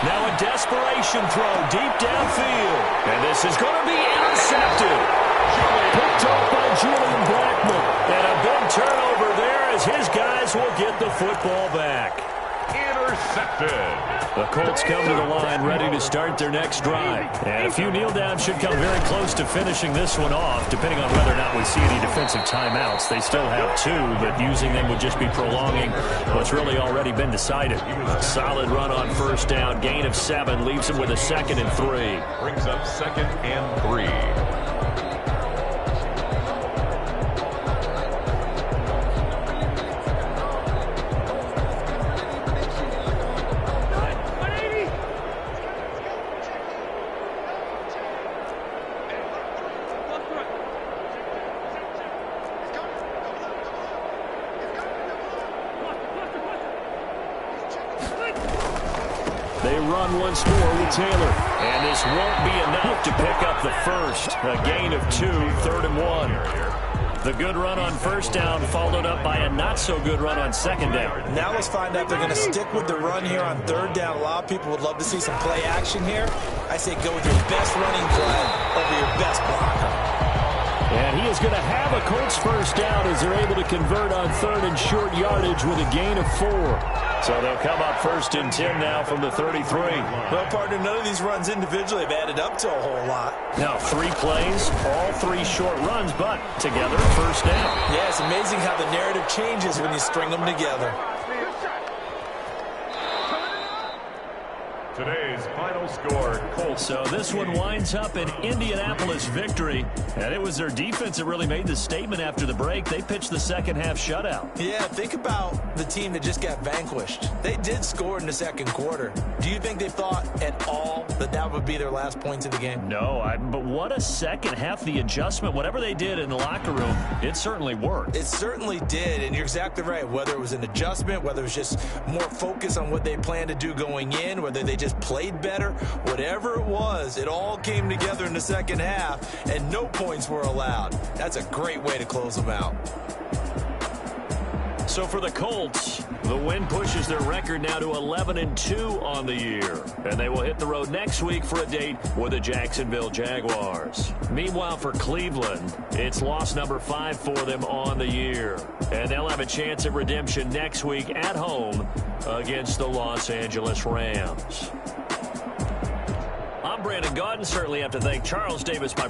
[SPEAKER 2] Now a desperation throw deep downfield. And this is going to be intercepted. Picked up by Julian Blackmon. And a big turnover there as his guys will get the football back.
[SPEAKER 3] Intercepted.
[SPEAKER 2] The Colts come to the line ready to start their next drive. And a few kneel downs should come very close to finishing this one off, depending on whether or not we see any defensive timeouts. They still have 2, but using them would just be prolonging what's really already been decided. Solid run on first down. Gain of 7 leaves him with a 2nd and 3.
[SPEAKER 3] Brings up 2nd and 3.
[SPEAKER 2] They run once more with Taylor. And this won't be enough to pick up the first. A gain of 2, 3rd and 1. The good run on first down followed up by a not-so-good run on second down.
[SPEAKER 4] Now let's find out if they're going to stick with the run here on 3rd down. A lot of people would love to see some play action here. I say go with your best running play over your best blocker.
[SPEAKER 2] And he is going to have a Colts first down as they're able to convert on 3rd and short yardage with a gain of 4. So they'll come up 1st and 10 now from the 33.
[SPEAKER 4] Well, partner, none of these runs individually have added up to a whole lot.
[SPEAKER 2] Now 3 plays, all 3 short runs, but together first down.
[SPEAKER 4] Yeah, it's amazing how the narrative changes when you string them together.
[SPEAKER 3] Today's final score, Colts.
[SPEAKER 2] So this one winds up an Indianapolis victory, and it was their defense that really made the statement after the break. They pitched the second half shutout.
[SPEAKER 4] Yeah, think about the team that just got vanquished. They did score in the second quarter. Do you think they thought at all that that would be their last points of the game?
[SPEAKER 2] No, but what a second half. The adjustment, whatever they did in the locker room, it certainly worked.
[SPEAKER 4] It certainly did, and you're exactly right. Whether it was an adjustment, whether it was just more focus on what they planned to do going in, whether they just played better, whatever it was, it all came together in the second half, and no points were allowed. That's a great way to close them out.
[SPEAKER 2] So for the Colts, the win pushes their record now to 11-2 on the year. And they will hit the road next week for a date with the Jacksonville Jaguars. Meanwhile, for Cleveland, it's loss number 5 for them on the year. And they'll have a chance at redemption next week at home against the Los Angeles Rams. I'm Brandon Gaudin. Certainly have to thank Charles Davis, my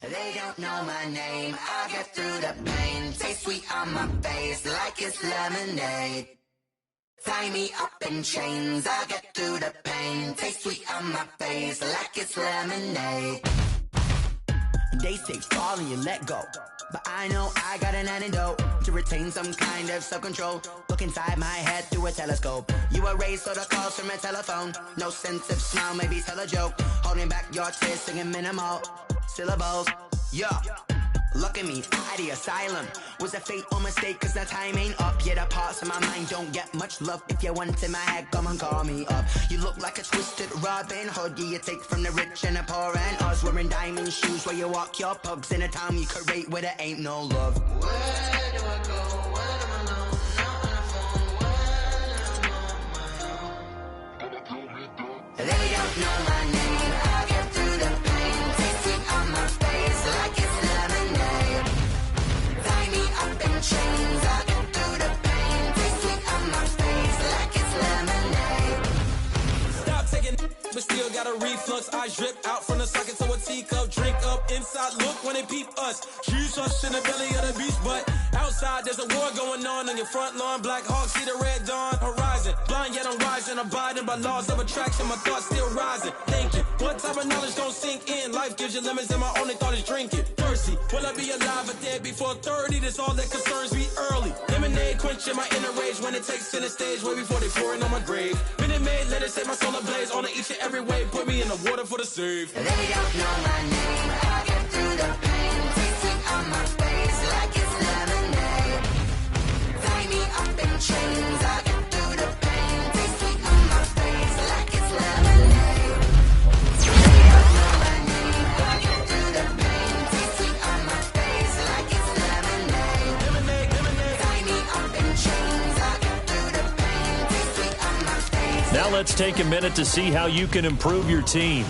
[SPEAKER 6] They don't know my name, I get through the pain. Taste sweet on my face like it's lemonade. Tie me up in chains, I get through the pain. Taste sweet on my face like it's lemonade. They say fall and you let go, but I know I got an antidote to retain some kind of self-control. Look inside my head through a telescope. You erase all the calls from a telephone. No sense of smile, maybe tell a joke. Holding back your tears, singing minimal syllables. Yeah, look at me, out the asylum. Was a fate or mistake, cause the time ain't up. Yeah, the parts of my mind don't get much love. If you want in my head, come and call me up. You look like a twisted Robin Hood. Yeah, you take from the rich and the poor and us. Wearing diamond shoes where you walk your pugs in a town you create where there ain't no love. Where do I go? Where do I know? Not on the phone, when I'm on my own. They don't know my name, I get through the pain. Taste sweet on my face like it's lemonade. Tie me up in chains, I get through the pain. Taste sweet on my face like it's lemonade.
[SPEAKER 7] Stop taking but still got a reflux. Eyes drip out from the socket to a teacup. Drink up inside, look when they peep us. Choose us in the belly of the beast, but outside there's a war going on your front lawn. Black Hawk see the red dawn horizon. Blind yet I'm rising, abiding by laws of attraction. My thoughts still rising, thinking what type of knowledge gon' sink in? Life gives you limits and my only thought is drinking. Thirsty, will I be alive or dead before 30? That's all that concerns me early. Lemonade quenching my inner rage when it takes center stage way before they pouring on my grave. Minute Maid, let it set my soul ablaze on each and every way. Put me in the water for the save.
[SPEAKER 6] They don't know my name, I get through the pain. Taste sweet on my face like it's lemonade. Tie me up in chains, I get through the pain. Taste sweet on my face like it's lemonade. They don't know my name, I get through the pain. Taste sweet on my face like it's lemonade. Tie me up in chains, I get through the pain. Taste sweet on my face.
[SPEAKER 2] Now let's take a minute to see how you can improve your team.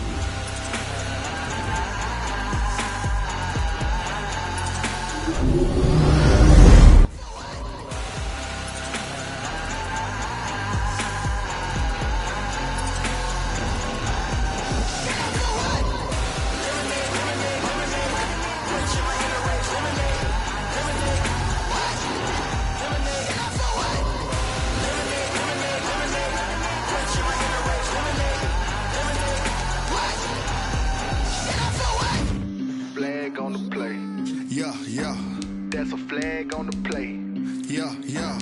[SPEAKER 8] play. Yeah, yeah. That's a flag on the play. Yeah, yeah.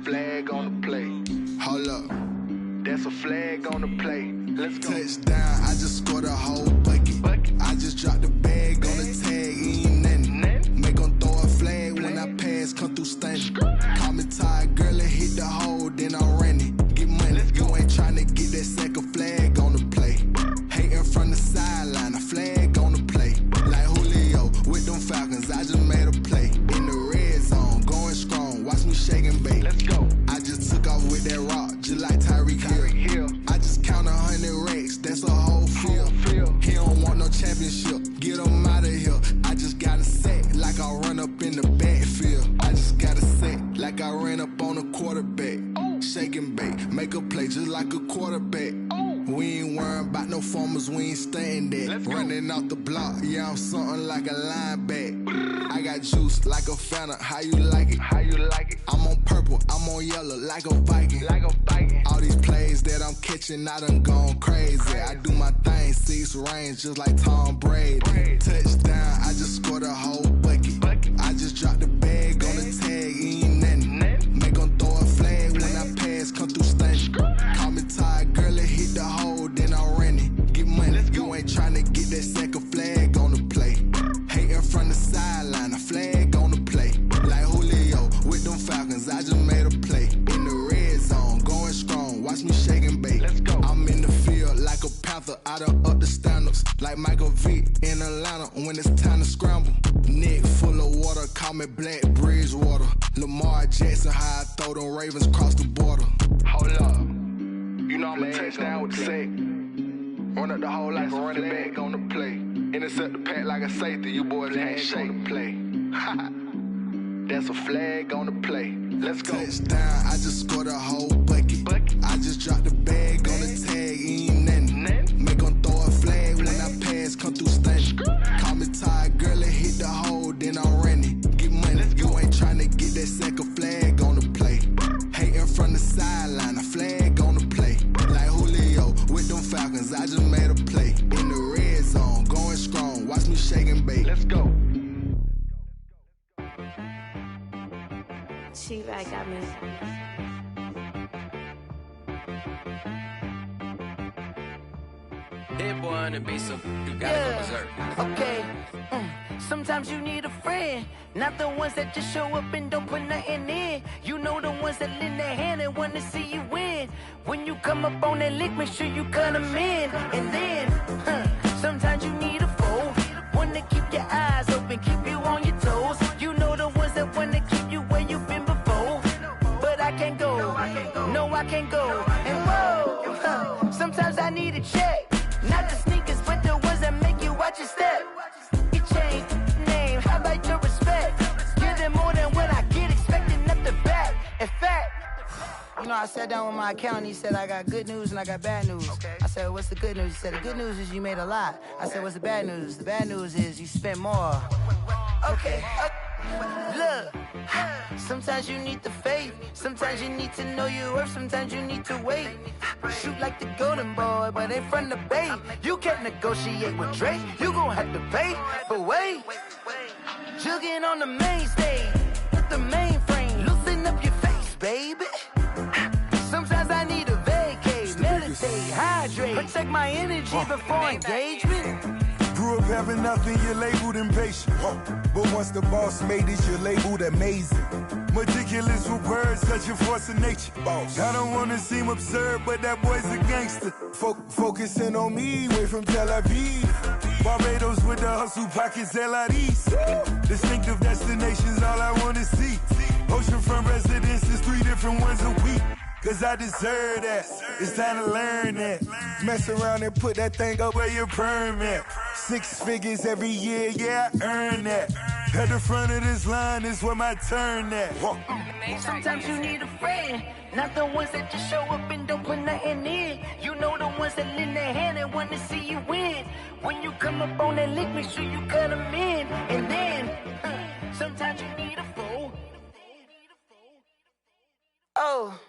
[SPEAKER 8] Flag on the play. Hold up. That's a flag on the play. Let's go. Touchdown, I just scored a whole bucket. I just dropped the bag on the tag, ain't nothing. Make 'em throw a flag when I pass, come through stunning. Call me tired, girl, and hit the hole, then I'm running. Get money, you ain't tryna get that second flag on the play. Hating from the sideline, a flag on the play. Like Julio with them Falcons, I just made a play. In the red zone, going strong, watch me shake and bake. Let's go. I just took off with that rock, just like Tyreek Hill. I just count 100 racks, that's a whole field. He don't want no championship, get him out of here. I just got a set, like I run up in the backfield. I just got a set, like I ran up on a quarterback. Shake and bake, make a play just like a quarterback. We ain't worrying about no formers, we ain't staying there. Running out the block, yeah, I'm something like a lineback. I got juice like a Fanta, how you like it? How you like it? I'm on purple, I'm on yellow, like a Viking. Like a Viking. All these plays that I'm catching, I done gone crazy. I do my thing, 6 range, just like Tom Brady. Touchdown, I just scored a whole bucket. I just dropped the bag on the tag, ain't nothing. Make 'em throw a flag when I pass, come through stunning. Call me tired, girl, and hit the hole, then I'm running. Get money, you ain't tryna get that second flag on the play. Hating from the sideline, a flag on the play. Like Julio with them Falcons, I just made a play. In the red zone, going strong, watch me shake and bake. Let's go. I'm in the field like a panther, I done up the standards. Like Michael Vick in Atlanta when it's time to scramble. Neck full of water, call me Black Bridgewater. Lamar Jackson, how I throw them Ravens across the border. Hold up. You know I'm a touchdown with the sack. Run up the hole like a running back on the play. Intercept the pack like a safety, you boys ain't shake the play. That's a flag on the play. Let's go. Touchdown, I just scored a whole bucket. I just dropped the bag on the tag, ain't nothing. Make 'em throw a flag when I pass, come through stunning. Call me tired, girl, and hit the hole, then I'm running. Get money, you ain't tryna get that second flag on the play. Hating from the sideline, a flag on the play. Like Julio with them Falcons, I just made a play. In the red zone, going strong, watch me shake and bake. Let's go.
[SPEAKER 9] T-Rag got me.
[SPEAKER 10] Hit boy on the beat, so you gotta go berserk.
[SPEAKER 11] Okay. Sometimes you need a friend, not the ones that just show up and don't put nothing in. You know the ones that lend their hand and want to see you win. When you come up on that lick, make sure you cut them in. And then, sometimes you need a foe, one to keep your eyes open, keep you on your toes. You know the ones that want to keep you where you've been before. But I can't go, no I can't go. And whoa, sometimes I need a check. Not the sneakers, but the ones that make you watch your step. Your chain, name, how about your respect? Give them more than what I get, expecting up the back. In fact, you know, I sat down with my accountant, he said I got good news and I got bad news. I said, what's the good news? He said, the good news is you made a lot. I said, what's the bad news? The bad news is you spent more. Okay, look, sometimes you need the faith, sometimes you need to know your worth, sometimes you need to wait. Shoot like the golden boy, but ain't from the bay. You can't negotiate with Drake, you gon' have to pay. But wait, jugging on the main stage, with the mainframe, loosen up your face, baby. Sometimes I need a vacate, meditate, hydrate, protect my energy before engagement.
[SPEAKER 12] Grew up having nothing, you're labeled impatient. But once the boss made it, you're labeled amazing. Meticulous with words, such a force of nature. I don't wanna seem absurd, but that boy's a gangster. Focusing on me, way from Tel Aviv. Barbados with the hustle pockets, LIDs. Distinctive destinations, all I wanna see. Oceanfront residences, 3 different ones a week. Cause I deserve that, it's time to learn that. Mess around and put that thing up where your permit. 6 figures every year, yeah, I earn that. At the front of this line is where my turn at.
[SPEAKER 11] Sometimes you need a friend, not the ones that just show up and don't put nothing in. You know the ones that lend their hand and want to see you win. When you come up on that lick, make sure you cut them in. And then, sometimes you need a foe. Oh,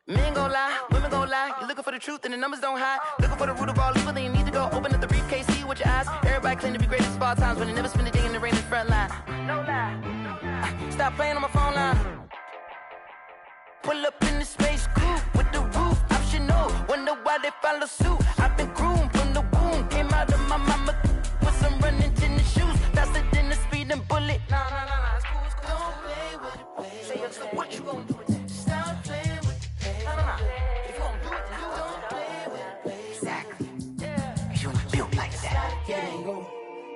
[SPEAKER 11] Men gon' lie, women gon' lie. You looking for the truth and the numbers don't hide. Looking for the root of all evil, then you need to go open up the briefcase, see with your eyes. Everybody claim to be greatest of all times, but they never spend a day in the rain in the front line. No lie. Stop playing on my phone line. Pull up in the space coupe with the roof optional. Wonder why they follow suit. I've been groomed from the womb. Came out of my mama with some running tennis shoes. Faster than the speeding bullet. Nah, it's cool, it's cool. Don't play with it, play. Say yo, so what you gon' do with it? Stop playing with it, play. Nah. If you gon' do it, you don't play with it, play. Exactly. Yeah. You built like that.
[SPEAKER 7] Yeah, and go.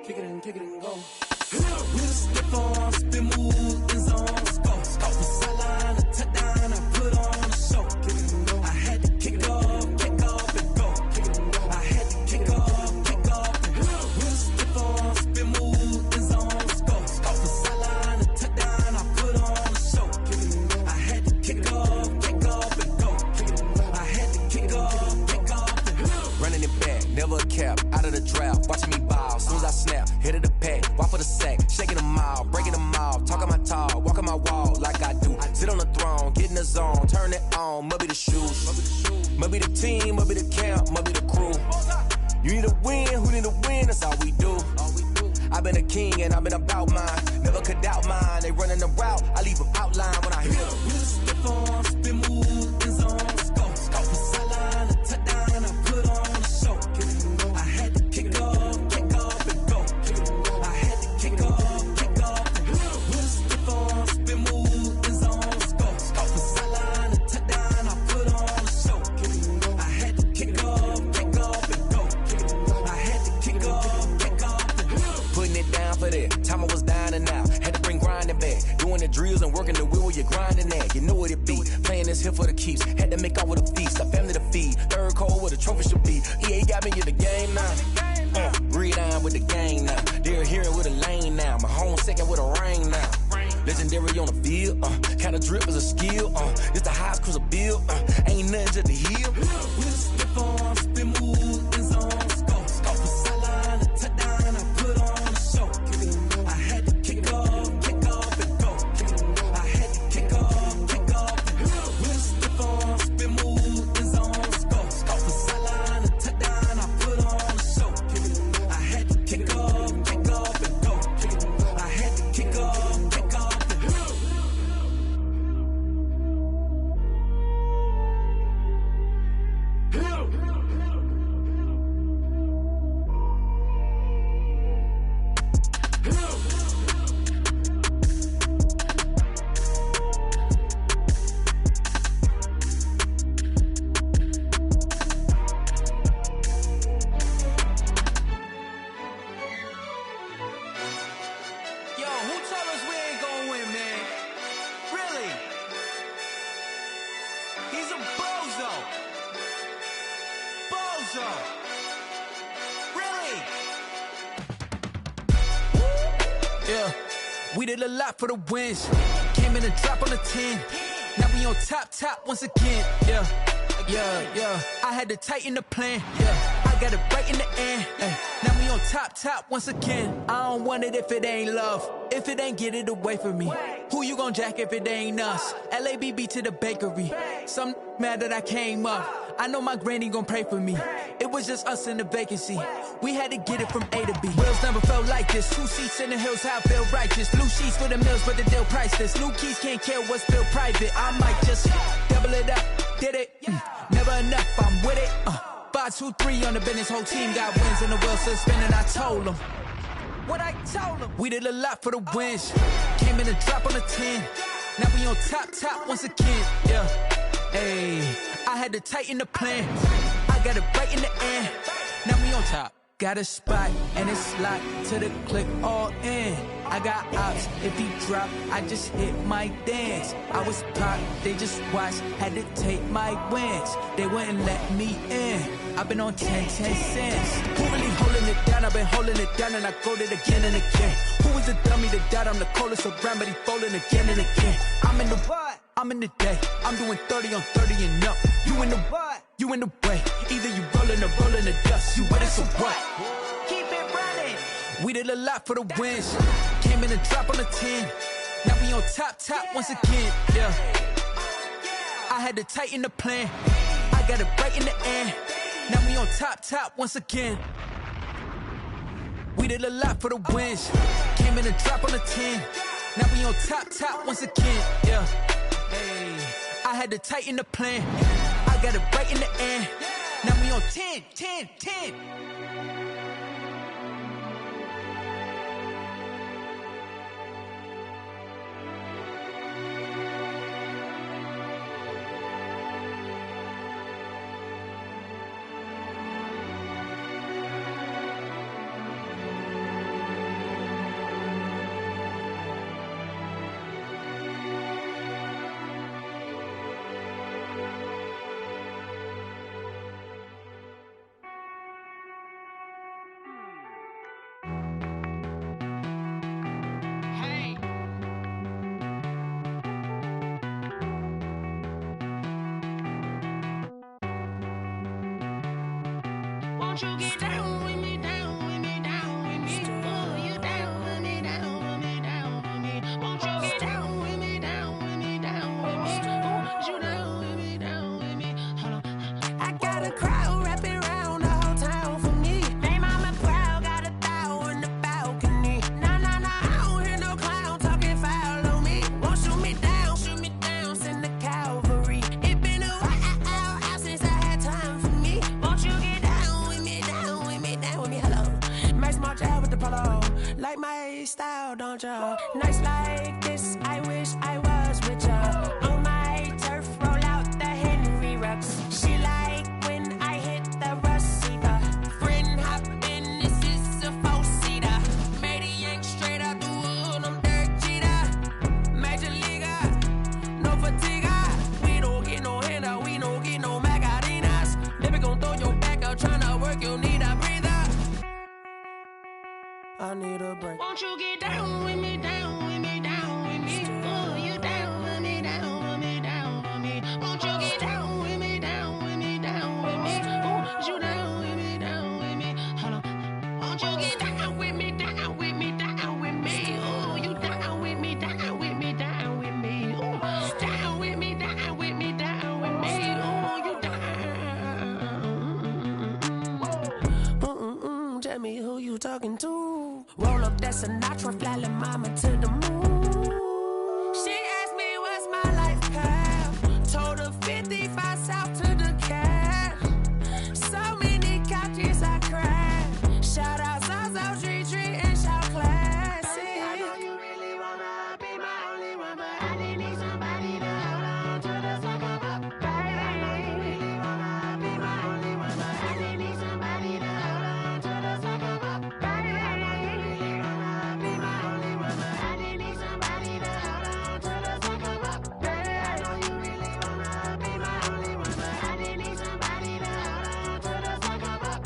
[SPEAKER 7] Kick it and go. We'll step on, spin move, in zone, scope. Off the sideline, a touchdown, I put on a show. I had to kick off and go. I had to kick off and go. We'll step on, spin move, in zone, scope. Off the sideline, a touchdown, I put on a show. I had to kick off and go. I had to kick off and go.
[SPEAKER 9] Running it back, never a cap, out of the drought, watching me ball. Soon as I snap, hit of the pack, walk for the sack, shaking them out, breaking them off, talking my talk, walking my wall like I do. Sit on the throne, get in the zone, turn it on, must be the shoes, must be the team, must be the camp, must be the crew. You need a win, who need a win, that's all we do. I've been a king and I've been about mine, never could doubt mine. They running the route, I leave them outline when I hit them.
[SPEAKER 7] We'll step on, spin move, in zone, scope. Off the sideline, a touchdown, I put on a show. I had to kick off and go. I had to kick off and go. We'll step on, spin move, in zone, scope. Off the sideline, a touchdown, I put on a show. I had to kick off and go. I had to kick off and go.
[SPEAKER 9] Putting it down for that, time I was dying and out. Had to bring grinding back, doing the drills and working the wheel where you're grinding at. You know what it be, playing this here for the keeps. Had to make out with a feast, a family to feed. Third cold where the trophy should be. EA got me in the game now. Read on with the game now. They're hearing with a lane now. My home second with a rain now. Legendary on the field, kinda drip is a skill. It's the highest cruiser bill, ain't nothing to the hill.
[SPEAKER 7] We'll step on, spin move, in zone, scope. Off the sideline, a touchdown, I put on a show. I had to kick off and go. I had to kick off and go. We'll step on, spin move, in zone, scope. Off the sideline, a touchdown, I put on a show. I had to kick off and go. I had to kick off and go. Yo, who told us we ain't gonna win, man? Really? He's a bozo. Really? Yeah, we did a lot for the wins. Came in a drop on the 10. Now we on top once again. Yeah. I had to tighten the plan. Yeah, I got it right in the end. Now we on top once again. I don't want it if it ain't love. If it ain't, get it away from me. Who you gon' jack if it ain't us? LABB to the bakery. Some mad that I came up. I know my granny gon' pray for me. It was just us in the vacancy. We had to get it from A to B. Wheels never felt like this. 2 seats in the hills, how I feel righteous. Blue sheets for the mills, but the deal priceless. New keys can't care what's built private. I might just double it up. Did it? Never enough, I'm with it. 5, 2, 3 on the business. Whole team got wins and the wheels still spinning. I told them what I told them. We did a lot for the wins. Came in a drop on the 10. Now we on top once again. Yeah. Hey, I had to tighten the plan. I got it right in the end. Now we on top. Got a spot and it's locked to the click all in. I got ops, if he drop, I just hit my dance. I was popped, they just watched, had to take my wins. They wouldn't let me in. I've been on 10 cents. Who really holding it down? I've been holding it down and I go it again and again. Who is the dummy that doubt I'm the coldest around, but he folding again and again. I'm in the what? I'm in the day. I'm doing 30 on 30 and up. You in the what? You in the way. Either you rolling or rolling the dust. You with it, so what? Keep it running. We did a lot for the wins. Came in a drop on the 10. Now we on top once again. Yeah. I I had to tighten the plan. I got it right in the end. Now we on top once again. We did a lot for the wins. Came in and drop on the 10. Now we on top once again. Yeah. Hey. I had to tighten the plan. I got it right in the end. Now we on 10.
[SPEAKER 13] Won't you get down with me, down with me, down with me? Oh, you down with me, down with me, down with me. Won't you get down with me, down with me, down with me? Oh, you down with me, down with me? Hold on. I got a crowd wrapping around the whole town for me. They mama proud, got a thou in the balcony. Nah, I don't hear no clown talking foul on me. Won't shoot me down, send the cavalry. It been a while since I had time for me. Won't you get down with me, hello. Max March out with the polo. Like my style, don't ya? Nights like this, I wish I was with ya. On my turf, roll out the Henry Rux. She like when I hit the receiver. Friend hop in, this is a four-seater. Made a yank straight out the wood, I'm Derek Jeter. Major leaguer, no fatigue. We don't get no handout, we don't get no Macarinas. Never gon' throw your back out, tryna work, you need a breather. I need a break. Won't you get down with me, down with me, down with me? Oh, you down with me, down with me, down with me. Won't you get down with me, down with me, down with me? Oh, you down with me, down with me? Hold on. Won't you get down with me, down with me, down with me? Oh, you down with me, down with me, down with me? Oh, down with me, down with me, down with me? Oh, you down. Tell me who you talking to. Roll up that Sinatra, fly la mama to the moon. She asked me what's my life path. Told her 55 south to the cat. So many couches I cried. Shout out South Tree and shout classic. I know you really wanna be my only one, but I didn't need somebody to hold on to the second up. Baby, I know you really wanna be my only one, but I didn't need somebody to hold on to the second up. Baby, I know you really wanna be my only one, but I didn't need somebody to hold on to the second up. Baby, I know you really wanna be my only one, but I didn't need somebody to hold on to the second up.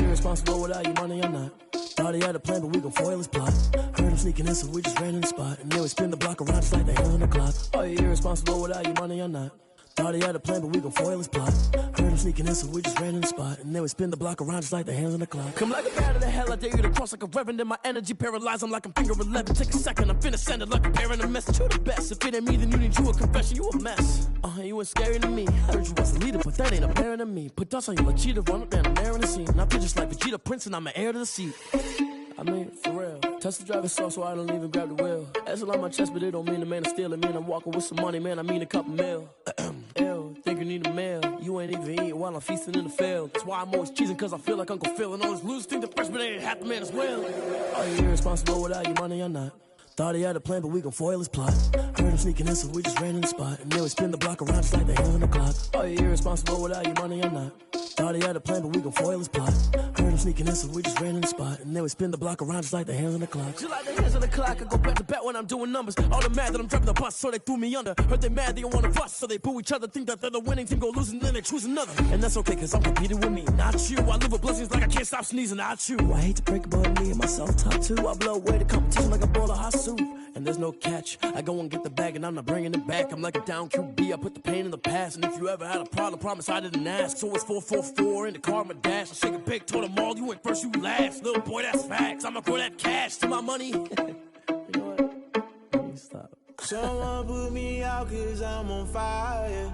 [SPEAKER 14] Irresponsible without your money or not. Thought he had a plan, but we gon' foil his plot. Heard him sneaking in, so we just ran in the spot. And then we spin the block around just like the hell on the clock. Are you irresponsible without your money or not? Thought he had a plan, but we gon' foil his plot. Heard him sneaking in, so we just ran in the spot. And then we spin the block around just like the hands on the clock. Come like a bat of the hell, I dare you to cross like a reverend. And my energy paralyzed, I'm like I'm finger 11. Take a second, I'm finna send it like a parent, a message to the best. If it ain't me, then you need you a confession, you a mess. You ain't scary to me. I heard you was a leader, but that ain't apparent to me. Put dust on you like cheetah, run up down the air in the scene. And I feel just like Vegeta Prince, and I'm an heir to the seat. I mean, for real. Touch the driver's soft so I don't even grab the wheel. That's on my chest, but it don't mean the man is stealing. Man, I'm walking with some money, man, I mean a couple mil. Ew, think you need a meal. You ain't even eating while I'm feasting in the field. That's why I'm always cheesing, cause I feel like Uncle Phil. And all those losers think the freshman ain't half the man as well. Are you irresponsible without your money or not? Thought he had a plan, but we gon' foil his plot. Heard him sneaking in, so we just ran in the spot. And then we spin the block around just like the hands on the clock. Are you irresponsible without your money or not? Thought he had a plan, but we gon' foil his plot. Heard him sneaking in, so we just ran in the spot. And then we spin the block around just like the hands on the clock. Just like the hands on the clock, I go back to back when I'm doing numbers. All the mad that I'm driving the bus, so they threw me under. Heard they mad, they don't wanna fuss, so they boo each other. Think that they're the winning team, go losing, then they choose another. And that's okay, cause I'm competing with me, not you. I live with blessings like I can't stop sneezing, not you. I hate to break it, but me and myself top two. I blow away the competition like a bowl of hot soup. And there's no catch. I go and get the bag and I'm not bringing it back. I'm like a down QB, I put the pain in the past. And if you ever had a problem, promise I didn't ask. So it's 444 in the car, my dash. I shake a big, told them all, you went first, you last. Little boy, that's facts. I'ma throw that cash to my money. You know what? Let me stop.
[SPEAKER 15] Someone put me out cause I'm on fire.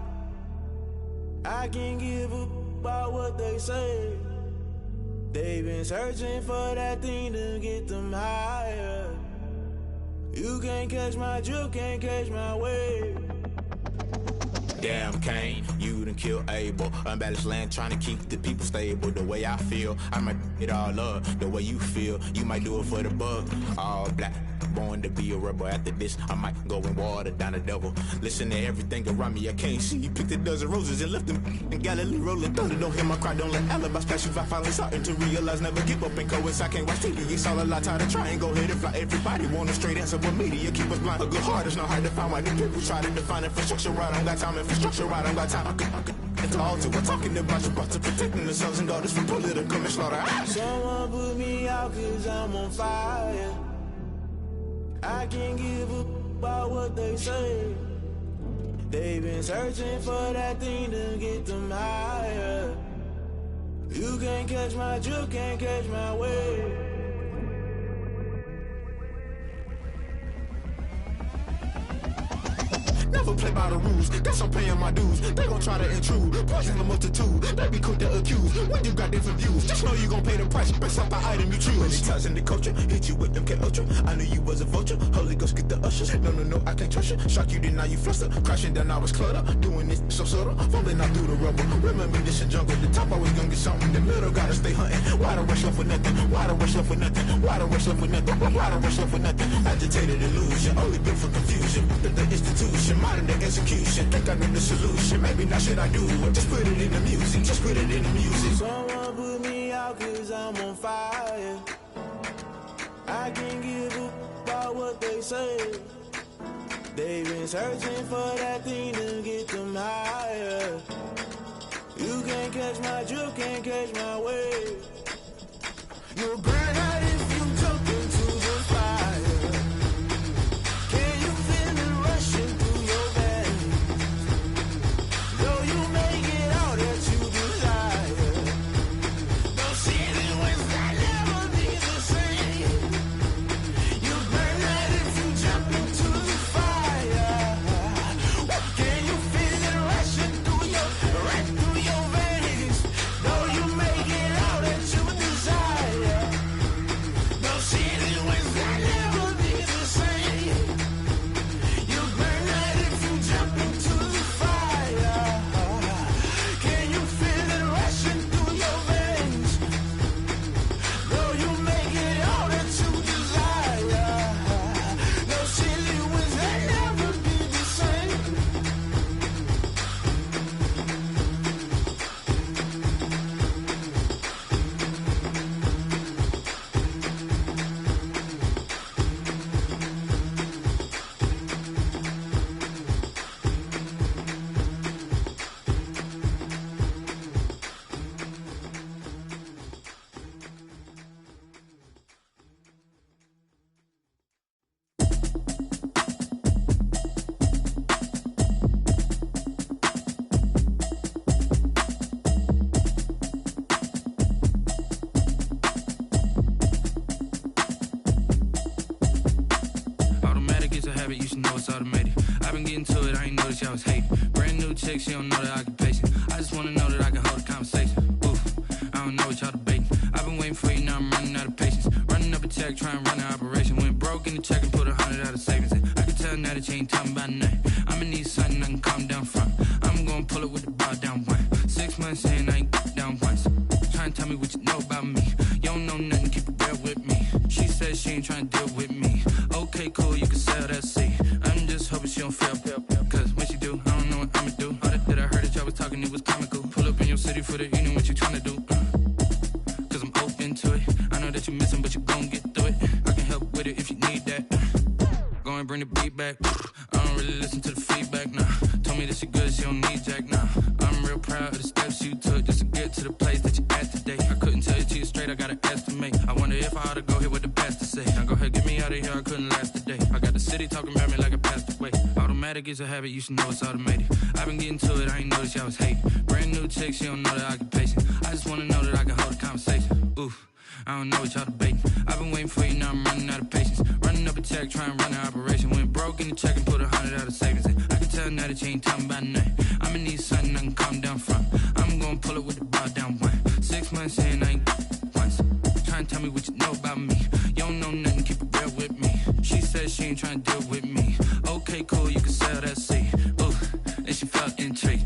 [SPEAKER 15] I can't give up about what they say. They've been searching for that thing to get them higher. You can't catch my drift, can't catch my wave.
[SPEAKER 16] Damn, Kane, you done killed Abel. Unbalanced land, trying to keep the people stable. The way I feel, I might it all up. The way you feel, you might do it for the bug. All black, born to be a rebel. After this, I might go and water down the devil. Listen to everything around me, I can't see. Picked a dozen roses and left them in Galilee rolling thunder. Don't hear my cry, don't let alibis pass you. I finally starting to realize, never give up and coincide. Can't watch TV, it's all a lot. Tired of trying, go ahead and fly. Everybody want a straight answer, but media keep us blind. A good heart is not hard to find. Why the people try to define infrastructure right? I don't got time, infrastructure right, I don't got time. I could it's all to we're talking about you, about to protecting the sons and daughters from political and slaughter.
[SPEAKER 15] Someone put me out cause I'm on fire. I can't give up about what they say. They've been searching for that thing to get them higher. You can't catch my drift, can't catch my wave.
[SPEAKER 16] Never play by the rules, guess I'm paying my dues. They gon' try to intrude, poison the multitude. They be quick to accuse, when you got different views. Just know you gon' pay the price, based off the item you choose. Many times in the culture, hit you with them K Ultra. I knew you was a vulture, Holy Ghost get the ushers. No, I can't trust you. Shock you, then now you fluster. Crashing down, I was cluttered. Doing this so subtle, falling out through the rubble. Remember this in jungle, the top I was gonna get something. The middle gotta stay hunting. Why the rush left for nothing? Why the rush left for nothing? Why the rush left for nothing? Why the rush left for nothing? Agitated illusion, only built for confusion. The institution, modern day execution. Think I know the solution. Maybe not should I do it? Just put it in the music. Just put it in the music.
[SPEAKER 15] Someone put me out cause I'm on fire. I can't give up about what they say. They've been searching for that thing to get them higher. You can't catch my drift, can't catch my wave. You'll burn out if you jump into the fire. Can you feel it rushing through your veins? Though you may get all that you desire, don't see it when that never be the same. You burn out if you jump into the fire. Can you feel it rushing through your veins? Though you may get all that you desire.
[SPEAKER 10] I've been getting to it, I ain't noticed y'all was hating. Brand new chick, she don't know the occupation. I just wanna know that I can hold a conversation. Oof, I don't know what y'all debating. I've been waiting for you, now I'm running out of patience. Running up a check, trying to run an operation. Went broke in the check and put 100 out of savings in. I can tell now that you ain't talking about nothing. I'ma need something I can calm down from. I'm gonna pull it with the bar down one. 6 months in, I ain't down once. Trying to tell me what you know about me. You don't know nothing, keep it real with me. She said she ain't trying to deal with me. Okay, cool, you can sell that seat. I'm just hoping she don't fail. Cause when she do, I don't know what I'ma do. All that I heard that y'all was talking, it was comical. Pull up in your city for the evening, what you trying to do? Cause I'm open to it. I know that you missing, but you gon' get through it. I can help with it if you need that. Go and bring the beat back. I don't really listen to the feedback, nah. Told me that she good, she don't need jack, nah. I'm real proud of the steps you took just to get to the place that you at today. I couldn't tell you to you straight, I gotta estimate. I wonder if I ought to go here with the pastor say. Now go ahead, get me out of here, I couldn't last a day. I got the city talking about me like I passed away. Automatic is a habit, you should know it's automated. I've been getting to it, I ain't noticed y'all was hating. Brand new chick, she don't know the occupation. I just wanna know that I can hold a conversation. Oof, I don't know what y'all debating. I've been waiting for you, now I'm running out of patience. Running up a check, trying to run an operation. Went broke in the check and put 100 out of savings in. I can tell now that you ain't talking about nothing. I'ma need something I can calm down from. I'm gonna pull it with the bar down one. 6 months in, I ain't once. Trying to tell me what you know about me. You don't know nothing, keep it real with me. She said she ain't trying to deal with me. Okay, cool, you can sell that seat. Ooh, and she felt intrigued.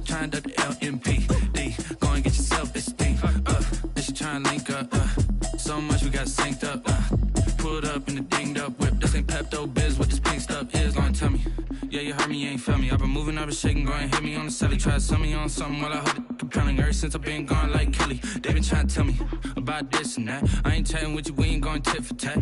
[SPEAKER 10] Trying to the LMPD. Go and get your self-esteem. And she trying to link up. So much we got synced up. Pulled up in the dinged up whip. This ain't Pepto-Biz, what this pink stuff is. Gonna tell me. Yeah, you heard me, you ain't felt me. I've been moving, I've been shaking, go and hit me on the celly. Try to sell me on something while I hold it compelling. Ever since I've been gone like Kelly, they been trying to tell me about this and that. I ain't chatting with you, we ain't going tit for tat.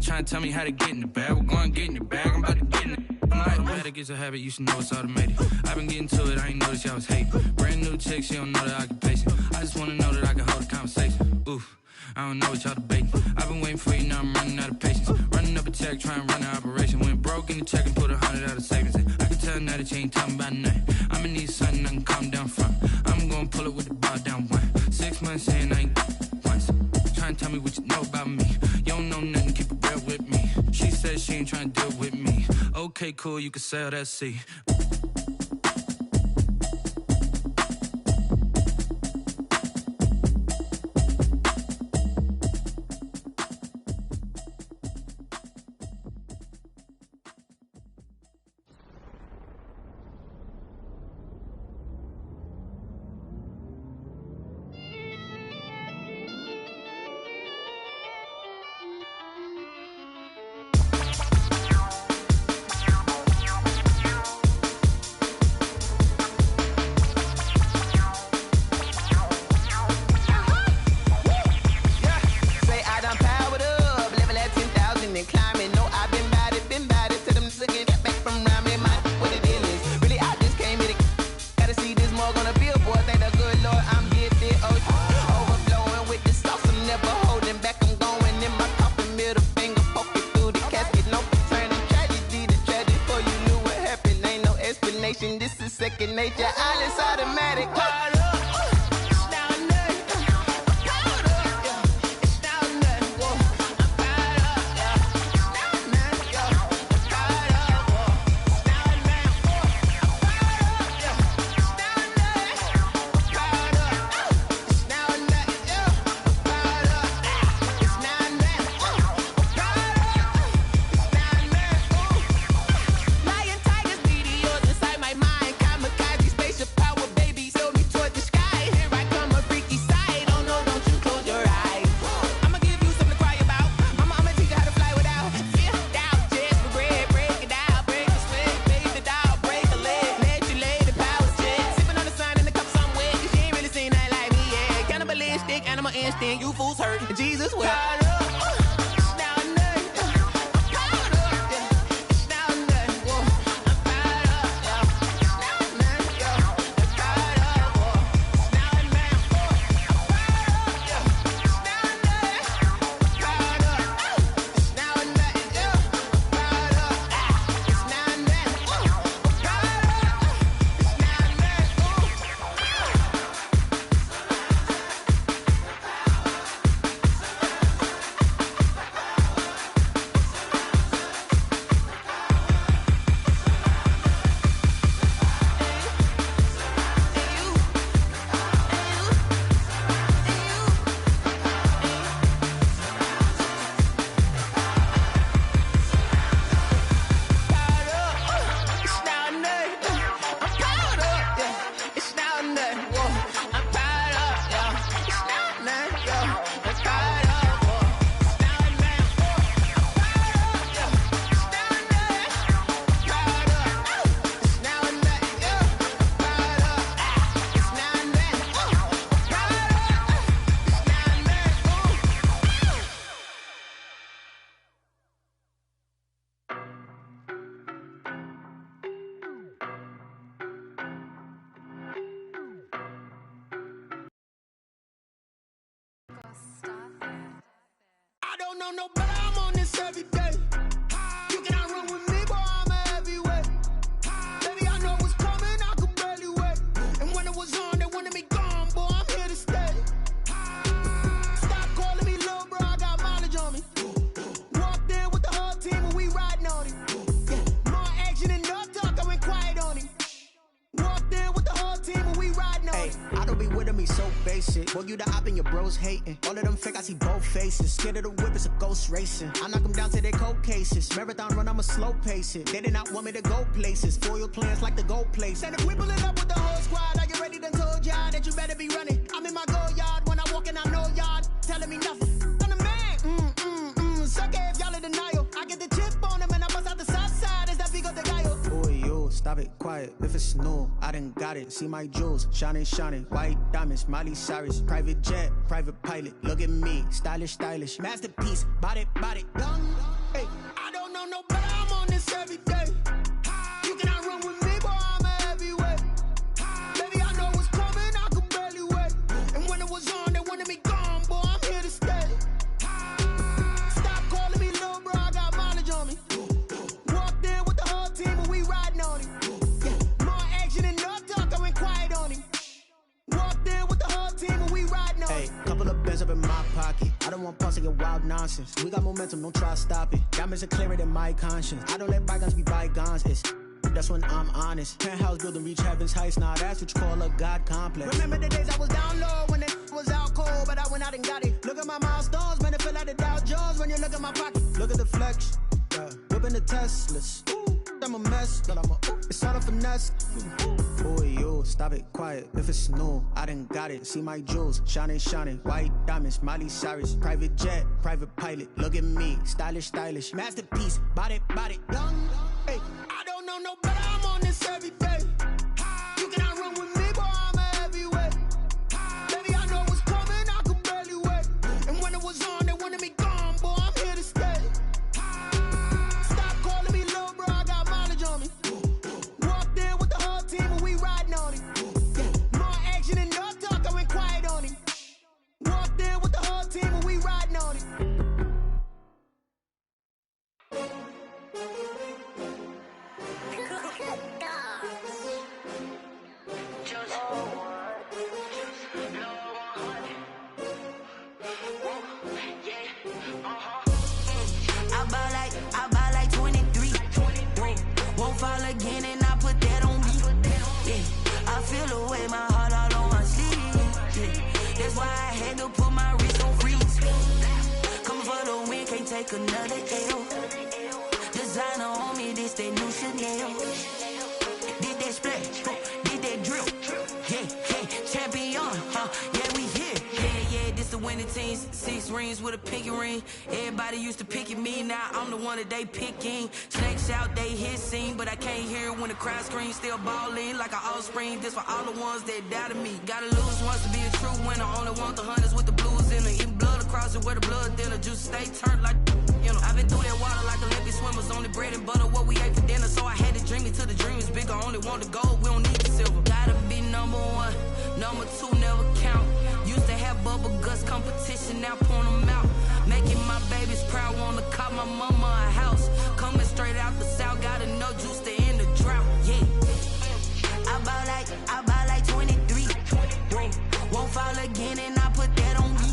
[SPEAKER 10] Trying to tell me how to get in the bag. We're going to get in your bag, I'm about to get in it. I'm like, automatic is a habit, you should know it's automated. I've been getting to it, I ain't noticed y'all was hating. Brand new chick, she don't know the occupation. I just wanna know that I can hold a conversation. Oof, I don't know what y'all debating. I've been waiting for you, now I'm running out of patience. Running up a check, trying to run an operation. Went broke in the check and put 100 out of savings in. I can tell now that you ain't talking about nothing. I'ma need something I can calm down from. I'm gonna pull it with the bar down one. 6 months in, I ain't once. Trying to tell me what you know about me. You don't know nothing, keep it real with me. She said she ain't trying to deal with me. Okay, cool, you can sell that seat.
[SPEAKER 17] This is second nature, all is automatic. Lion tigers, meteors inside my mind. Kamikaze, spaceship power, baby. Sold me torch
[SPEAKER 15] don't know no better, I'm on this every day. You cannot run with me, boy, I'm a heavyweight. Baby, I know what's coming, I could barely wait. And when it was on, they wanted me gone, boy, I'm here to stay. Stop calling me little bro, I got mileage on me. Walked in with the whole team and we riding on it. Yeah, more action and no talk, I went quiet on him. Walked in with the whole team and we riding on it.
[SPEAKER 18] I don't be with me so basic. Boy, you the op and your bros hating. All of them fake, I see both faces. Scared of the whip, it's a ghost racing. I knock them down to their cold cases. Marathon run, I'ma slow pace it. They did not want me to go places. Foil plans like the gold place. And if we pulling up with the whole squad, are you ready? Done told y'all that you better be running. I'm in my go yard when I walk in, I know y'all telling me nothing. I'm the man. Suck it if y'all in denial. I get the chip on them and I bust out the south side. Is that big of the guy? Boy, yo, stop it, quiet. If it's new, I done got it. See my jewels, shining, shining. White diamonds, Miley Cyrus. Private jet, private pilot. Look at me, stylish, stylish. Masterpiece, body, young.
[SPEAKER 15] Hey, I don't know no better, I'm on this every day. You cannot run with me, boy, I'm a heavyweight. Baby, I know what's coming, I could barely wait. And when it was on, they wanted me gone, boy, I'm here to stay. Stop calling me little bro, I got mileage on me. Walked in with the whole team and we riding on him. Yeah, more action and no talk, I went quiet on him. Walked in with the whole team and we riding on him.
[SPEAKER 18] Hey, couple of bands up in my pocket. I don't want pause to get wild nonsense. We got momentum, don't try to stop it. Diamonds are clearer than my conscience. I don't let bygones be bygones. That's when I'm honest. Penthouse building, reach heaven's heights. Nah, that's what you call a God complex.
[SPEAKER 15] Remember the days I was down low when it was out cold, but I went out and got it. Look at my milestones, man, it feel like the Dow Jones when you look at my pocket.
[SPEAKER 18] Look at the flex, yeah. Whipping the Teslas. I'm a mess, but it's all a finesse. Boy, yo, stop it, quiet. If it's new, I done got it. See my jewels, shining, shining. White diamonds, Miley Cyrus. Private jet, private pilot. Look at me, stylish, stylish. Masterpiece, body, young.
[SPEAKER 15] Hey, I don't know no better, I'm on this every day. You cannot run with me, boy, I'm a heavyweight. Baby, I know what's coming, I could barely wait. And when it was on, they wanted me gone, boy, I'm here to stay. Stop calling me little bro, I got mileage on me. Walked in with the whole team and we riding on him. Yeah, more action and no talk, I went quiet on him. Walked in with the whole team and we riding on him.
[SPEAKER 11] I buy like 23. Won't fall again and I put that on me. Yeah, I feel away my heart all on my sleeve. Yeah, that's why I had to put my wrist on freeze. Coming for the win, can't take another L. Designer on me, this that new Chanel. Did that splash, did that drill. Yeah, champion, yeah, we here. Yeah, this the winning team. 6 rings with a pinky ring. Everybody used to pick at me, now I'm the one that they picking. Snakes out, they hit scene, but I can't hear it when the crowd screams. Still ballin' like an offspring. This for all the ones that doubted me. Gotta lose once to be a true winner. Only want the hunters with the blues in it. Eating blood across it where the blood thinner. Juice stay turned like, you know. I've been through that water like Olympic swimmers. Only bread and butter, what we ate for dinner. So I had to dream it till the dream is bigger. Only want the gold, we don't need the silver. Gotta be number 1, number 2 never count. Used to have bubble guts competition, now point them out. Making my babies proud, wanna call my mama a house. Coming straight out the south, gotta know juice to end the drought. Yeah, I buy like 23. Won't fall again and I put that on me.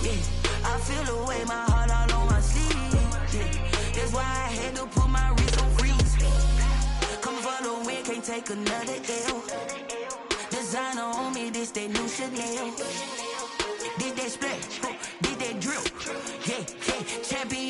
[SPEAKER 11] Yeah, I feel away my heart all on my sleeve. Yeah, that's why I had to put my wrist on freeze. Coming for the win, can't take another L. Designer on me, this that new Chanel. Did that splash, did that drill. Yeah, champion,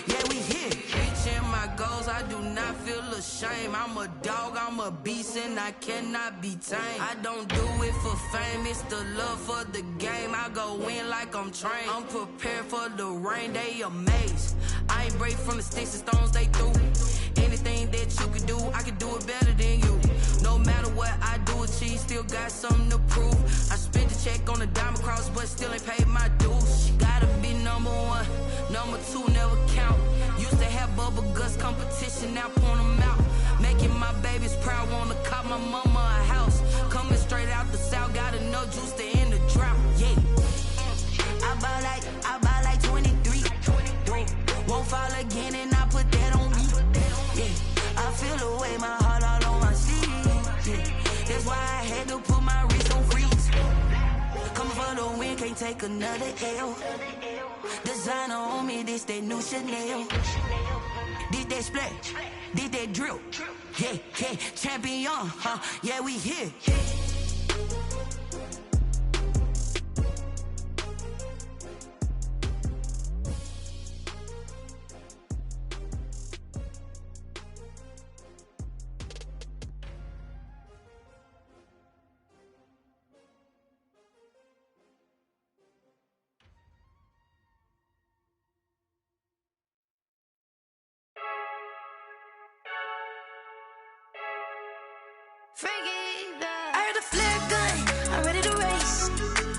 [SPEAKER 11] yeah, we here. Reaching my goals, I do not feel ashamed. I'm a dog, I'm a beast, and I cannot be tamed. I don't do it for fame, it's the love for the game. I go in like I'm trained. I'm prepared for the rain, they amazed. I ain't break from the sticks and stones they threw. Anything that you could do, I can do it better than you. No matter what I do, achieve, still got something to prove. I spent the check on the diamond cross, but still ain't paid my dues. Gotta be number 1, number 2 never count. Used to have bubble guts competition, now point them out. Making my babies proud, wanna call my mama a house. Coming straight out the south, gotta know juice to end the drought. Yeah, I buy like 23. fall again and I put that on me. Yeah, I feel the way, my heart all on my sleeve. Yeah, that's why I had to put my wrist on freeze. Coming for the win, can't take another L. Designer on me, this that new Chanel. This that splash, this that drill. Yeah, yeah, champion, huh? Yeah, we here.
[SPEAKER 13] I heard a flare gun, I'm ready to race.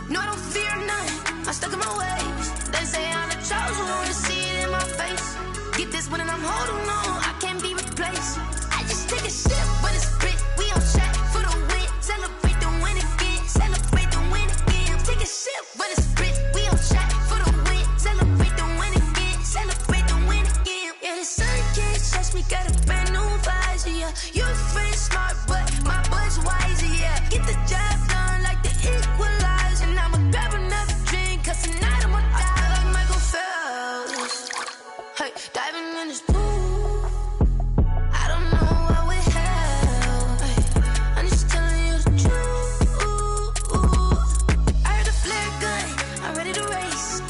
[SPEAKER 13] No, I don't fear none, I'm stuck in my ways. They say I'm the chosen one, to see it in my face. Get this one and I'm holding on, I can't be replaced. I just take a sip when it's split, we on track for the win. Celebrate the win again, celebrate the win again. Take a sip when it's split, we on track for the win. Celebrate the win again, celebrate the win again. Yeah, the sun can't touch me, got a brand new visor, yeah. You're friend smart, but my bud's wiser, yeah. Get the job done like the equalizer. And I'ma grab another drink, cause tonight I'ma die like Michael Phelps. Hey, diving in this pool, I don't know what we have. Hey, I'm just telling you the truth. I heard a flare gun, I'm ready to race.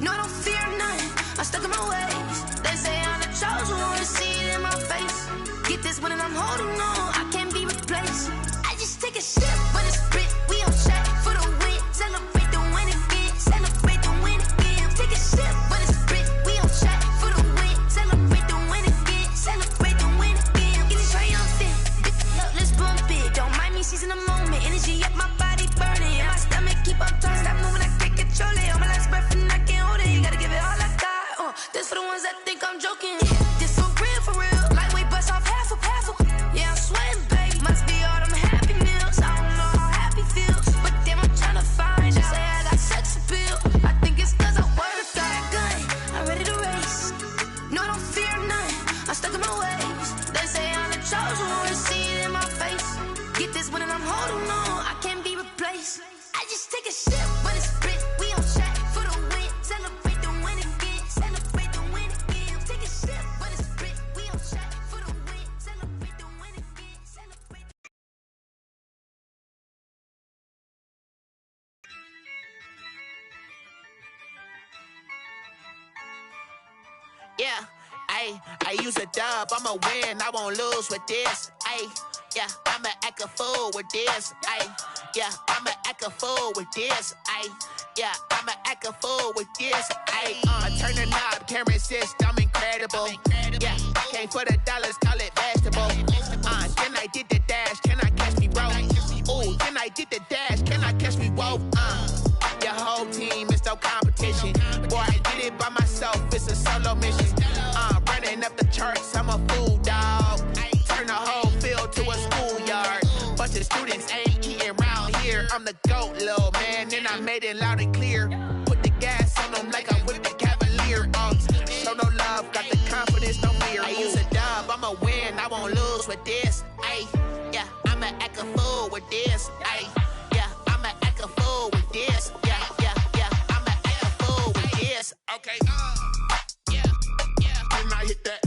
[SPEAKER 13] No, I don't fear none, I'm stuck in my ways. They say I'm the chosen one, to see it in my face. Get this one and I'm holding on, I can't be replaced. I just take a sip when it's split, we on track for the win. Celebrate the win again, celebrate the win again. Take a sip when it's split, we on track for the win. Celebrate the win again, celebrate the win again. Getting triumphant, let's bump it. Don't mind me seizing the moment, energy up my body burning. And my stomach keep on turning, stop moving, I can't control it. On my last breath and I can't hold it, you gotta give it all I got. This for the ones that think I'm joking. This for real, lightweight bust off half a. Yeah, I'm sweating, baby. Must be all them happy meals. I don't know how happy feels, but damn, I'm trying to find out. Say I got sex appeal. I think it's cause I wear the flag gun. I'm ready to race. No, I don't fear none. I'm stuck in my ways. They say I'm the chosen one, to see it in my face. Get this one and I'm holding on, I can't be replaced. I just take a sip when it's split. We on track for the win. Celebrate the win again. Celebrate the win again. Take a sip when it's split. We on track for the win. Celebrate the win again. Celebrate.
[SPEAKER 17] Yeah, I use a dub, I'ma win, I won't lose with this. Yeah, I'ma act a fool with this. Yeah, I'ma act a fool with this. Yeah, I'ma act a fool with this. I turn the knob, can't resist, I'm incredible. Yeah, came for the dollars, call it vegetable. Then I did the dash, can I catch me, bro? Ooh, then I did the dash, can I catch me, whoa? Your whole team is no competition. Boy, I did it by myself, it's a solo mission. Running up the charts, I'm a fool, dog. Turn the whole field to a schoolyard. Bunch of students ain't eating round here. I'm the GOAT, little man, and I made it loud and clear. Put the gas on them like I'm with the Cavalier. Show no love, got the confidence, no fear. I use a dub, I'ma win, I won't lose with this. Yeah, I'ma act a fool with this. Yeah, I'ma act a fool with this. Yeah, I'ma act a fool with this. Okay, yeah, can I hit that?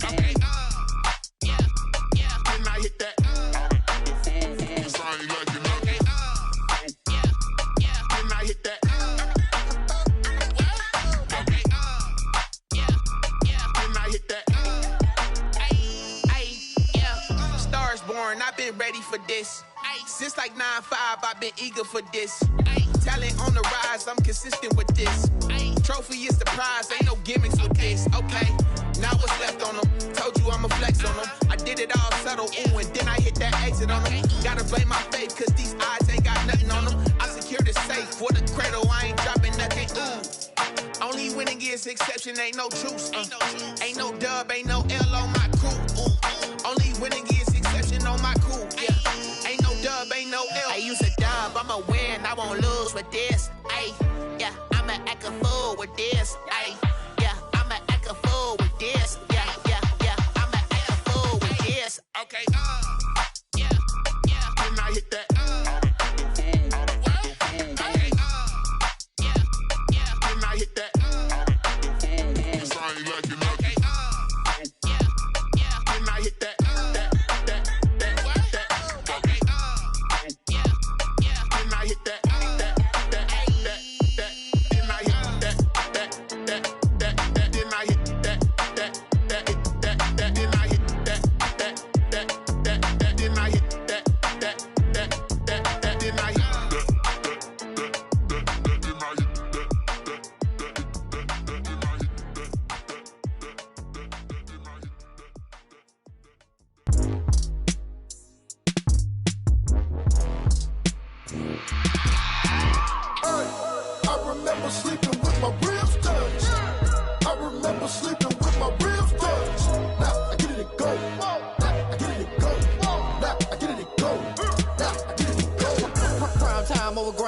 [SPEAKER 17] Okay, yeah, can I hit that? Cause I ain't like it, okay, yeah, can I hit that? Okay, yeah, can I hit that? Yeah, Stars born, I've been ready for this. Since like 9-5, I've been eager for this. Talent on the rise, I'm consistent with this. Trophy is the prize, ain't no gimmicks with this. Okay, now what's left on them? Told you I'ma flex on them. I did it all subtle, ooh, and then I hit that exit on them. Gotta blame my faith, cause these odds ain't got nothing on them. I secure the safe for the cradle, I ain't dropping nothing, ooh. Only winning is exception, ain't no truce. Ain't no dub, ain't no L on my crew. Only winning is exception on my crew, yeah. Ain't no dub, ain't no L. I use a dub, I'ma win, I won't lose with this. Yeah, I'ma act a fool with this.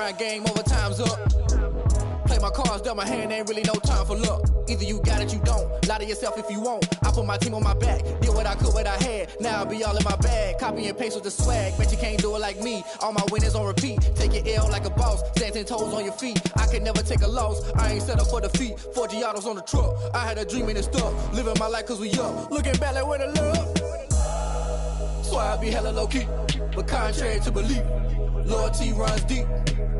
[SPEAKER 10] grind game, overtime's up. Play my cards, dealt my hand, ain't really no time for luck. Either you got it, you don't. Lie to yourself if you won't. I put my team on my back, did what I could, what I had. Now I'll be all in my bag, copy and paste with the swag. Bet you can't do it like me, all my winners on repeat. Take your L like a boss, stand 10 toes on your feet. I can never take a loss, I ain't set up for defeat. 4 Giottos on the truck, I had a dream and it stuck. Living my life cause we up, looking back like where the love. So I be hella low key, but contrary to belief, loyalty runs deep.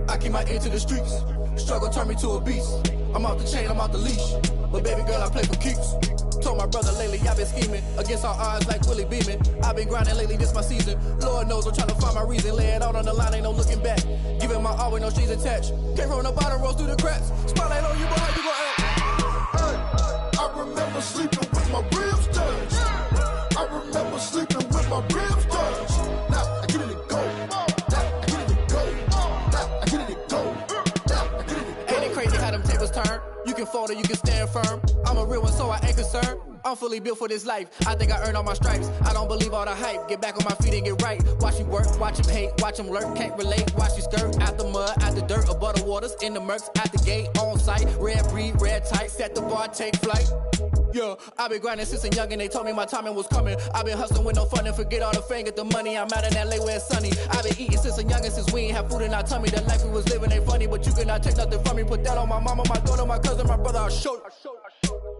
[SPEAKER 10] I keep my ear to the streets. Struggle turned me to a beast. I'm off the chain, I'm off the leash. But baby girl, I play for keeps. Told my brother lately, I've been scheming against all odds like Willie Beeman. I've been grinding lately, this my season. Lord knows I'm trying to find my reason. Lay it out on the line, ain't no looking back. Giving my all with no strings attached. Came from the bottom, rose through the cracks. Spotlight on you, boy, how you gon' act?
[SPEAKER 19] Hey, I remember sleeping with my ribs touched. I remember sleeping with my ribs touched. Now I get it and go. Now I get it and go. Now I get it and go.
[SPEAKER 10] Ain't it crazy how them tables turn? You can fold or you can stand firm. I'm a real one, so I ain't concerned. I'm fully built for this life. I think I earned all my stripes. I don't believe all the hype. Get back on my feet and get right. Watch you work, watch him hate, watch him lurk. Can't relate, watch you skirt. Out the mud, out the dirt, above the waters, in the murks, at the gate, on site. Red breed, red tight, set the bar, take flight. Yeah, I been grinding since a youngin', they told me my timing was coming. I been hustling with no fun and forget all the fame, get the money. I'm out in LA where it's sunny. I been eating since a youngin', since we ain't have food in our tummy. The life we was living ain't funny, but you cannot take nothing from me. Put that on my mama, my daughter, my cousin, my brother, I'll show you.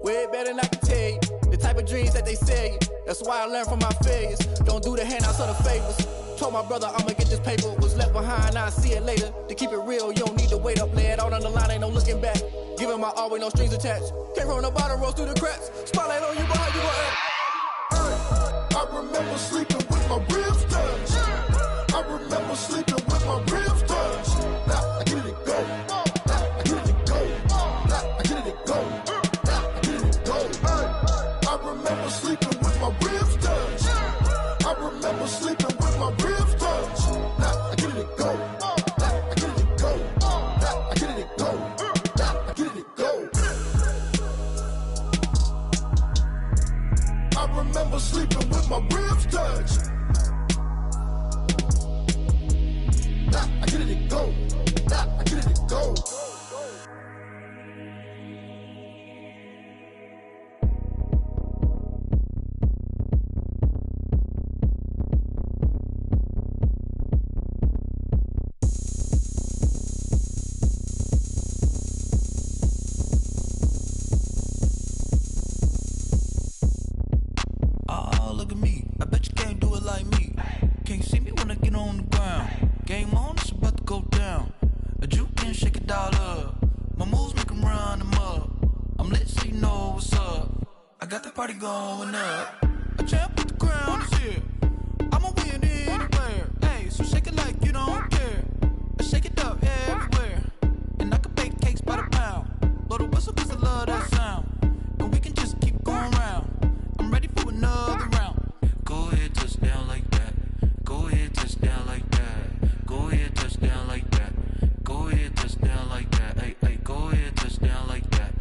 [SPEAKER 10] Way better than I can tell you. The type of dreams that they sell you. That's why I learned from my failures. Don't do the handouts or the favors. Told my brother I'ma get this paper. Was left behind, I'll see it later. To keep it real, you don't need to wait up. Lay it out on the line, ain't no looking back. Giving my all with no strings attached. Came from the bottom, rose through the cracks. Spotlight on you, boy, how you gon' act?
[SPEAKER 19] Hey, I remember sleeping with my ribs touched. I remember sleeping with my ribs touched. Now I get it and go. Now I get it and go. Now I get it and go. Now I get it and go. Hey, I remember sleeping with my ribs touched. I remember sleeping with my ribs touched. Now I get it and go. Now I get it and go. Now I get it and go. Now I get it and go. I remember sleeping with my ribs touched. Now I get it and go. Now I get it and go.
[SPEAKER 20] Oh, look at me. I bet you can't do it like me. Can't see me when I get on the ground. Game on, it's about to go down. A juke and shake it all up. My moves make them run them up. I'm lit so you know what's up. I got the party going up. A champ with the crown is here. I'ma win anywhere. Hey, so shake it like you don't care. I shake it up everywhere. And I can bake cakes by the pound. Blow the whistle cause I love that sound. And we can just keep going round. I'm ready for another round. Go ahead, touch down like that. Go ahead, touch down like that. Go ahead, touch down like that. Go ahead, touch down like that. Hey, hey, go ahead, touch down like that.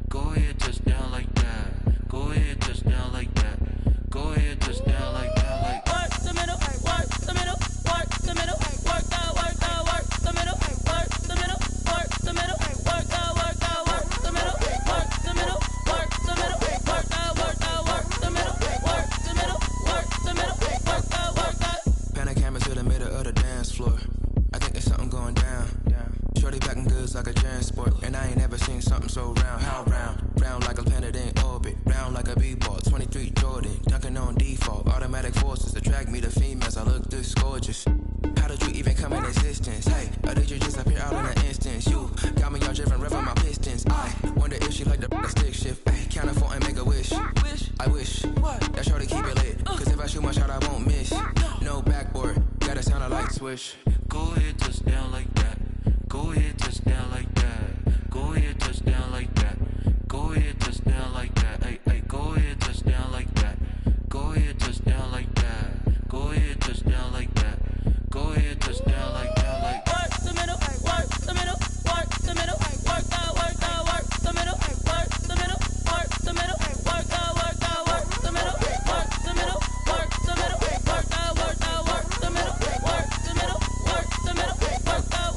[SPEAKER 20] Go ahead, touch down like that. Go ahead, touch down like that. Go ahead, touch down like that. Like
[SPEAKER 7] work the middle, work the middle, work the middle, work the middle, work the middle, work the middle, work the middle, work the middle, work the middle, work the middle, work the middle, work the middle, work the.
[SPEAKER 21] Pan a camera to the middle of the dance floor. I think there's something going down. Shorty packing goods like a transport, and I ain't never seen something so round. How round? Round like a planet in orbit, round like a b-ball. 23 Jordan, dunking on default. Automatic forces attract me to females. I look this gorgeous. How did you even come in existence? Hey, or did you just appear out in an instance? You got me all driven, revving my pistons. I wonder if she like the stick shift. Ay, count a four and make a wish. I wish that shorty keep it lit. Cause if I shoot my shot, I won't miss. No backboard, gotta sound a light switch.
[SPEAKER 20] Go ahead, touch down like that. Go ahead, touch down like that. Go ahead, touch down like that. Go ahead, touch down like that. Hey, hey, go ahead, touch down like that. Go ahead, touch down like that. Go ahead, touch down like that. Go ahead, touch down like that. Like
[SPEAKER 7] work the middle, work the middle, work the middle, work the middle, work the middle, work the middle, work the middle, work the middle, work the middle, work the middle, work the middle, work the middle, work the middle, work the middle, work the middle, work the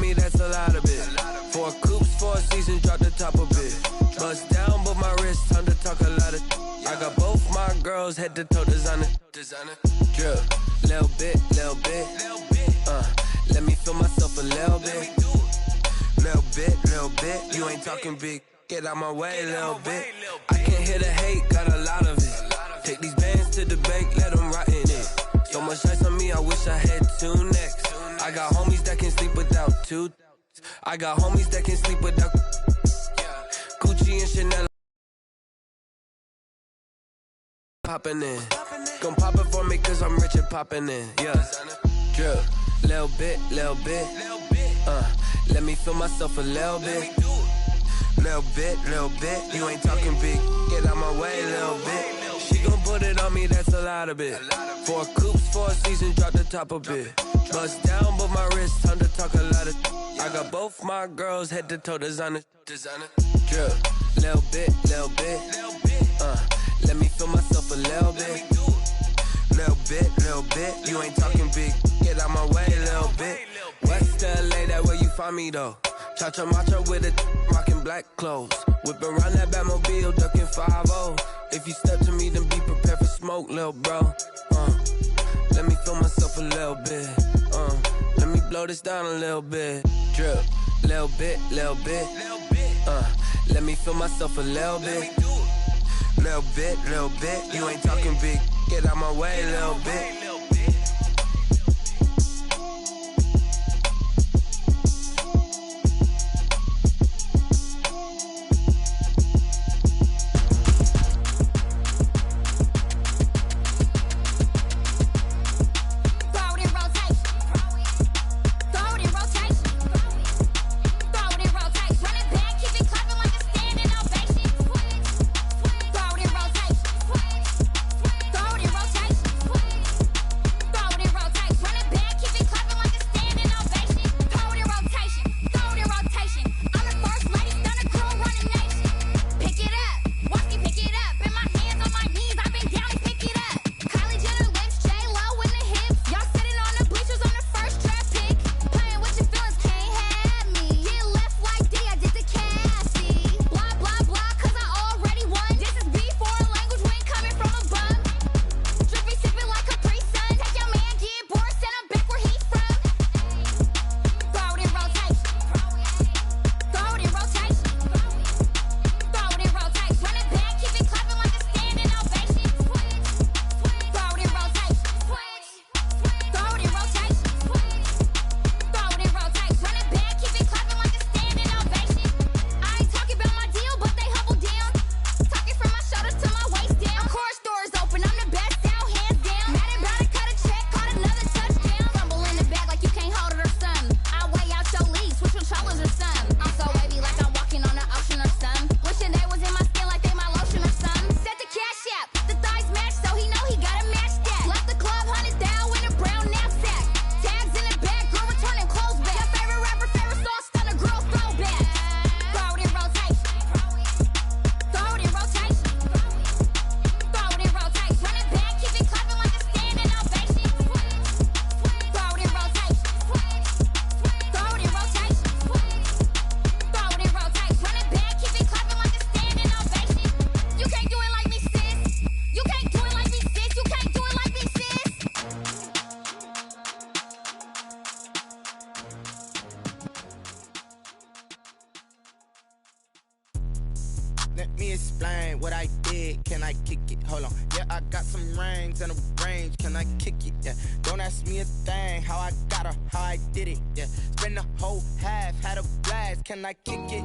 [SPEAKER 21] me, that's a lot of it. 4 coops, 4 seasons, drop the top a bit. Bust down, but my wrist, time to talk a lot of. I got both my girls head to toe designer. Drip, little bit. Let me feel myself a little bit. Little bit. You ain't talking big. Get out my way a little bit. I can't hear the hate, got a lot of it. Take these bands to the bank, let them rot in it. So much ice on me, I wish I had 2 necks. I got homies that can sleep without 2. I got homies that can sleep without Gucci and Chanel. Poppin' in. Gon' pop it for me cause I'm rich and poppin' in. Yeah. Drip. Little bit. Let me feel myself a little bit. Little bit. You ain't talking big. Get out my way a little bit. She gon' put it on me, that's a lot of it. 4 coops, 4 seasons, drop the top a bit. Bust down, but my wrist, time to talk a lot of. I got both my girls head to toe designer. Drip. Little bit. Let me feel myself a little bit. Little bit. You ain't talking big. Get out my way a little bit. West LA, that where you find me though. Cha-cha macha with a rockin' black clothes. Whip around that Batmobile, ducking 5-0. If you step to me, then be prepared for smoke, lil' bro. Let me feel myself a little bit. Let me blow this down a little bit. Drip, little bit. Let me feel myself a little bit. Little bit. You ain't talking big. Get out my way a little bit.
[SPEAKER 1] Let me explain what I did. Can I kick it? Hold on. Yeah, I got some rings and a range. Can I kick it? Yeah. Don't ask me a thing. How I got her, how I did it. Yeah. Spend the whole half, had a blast. Can I kick it?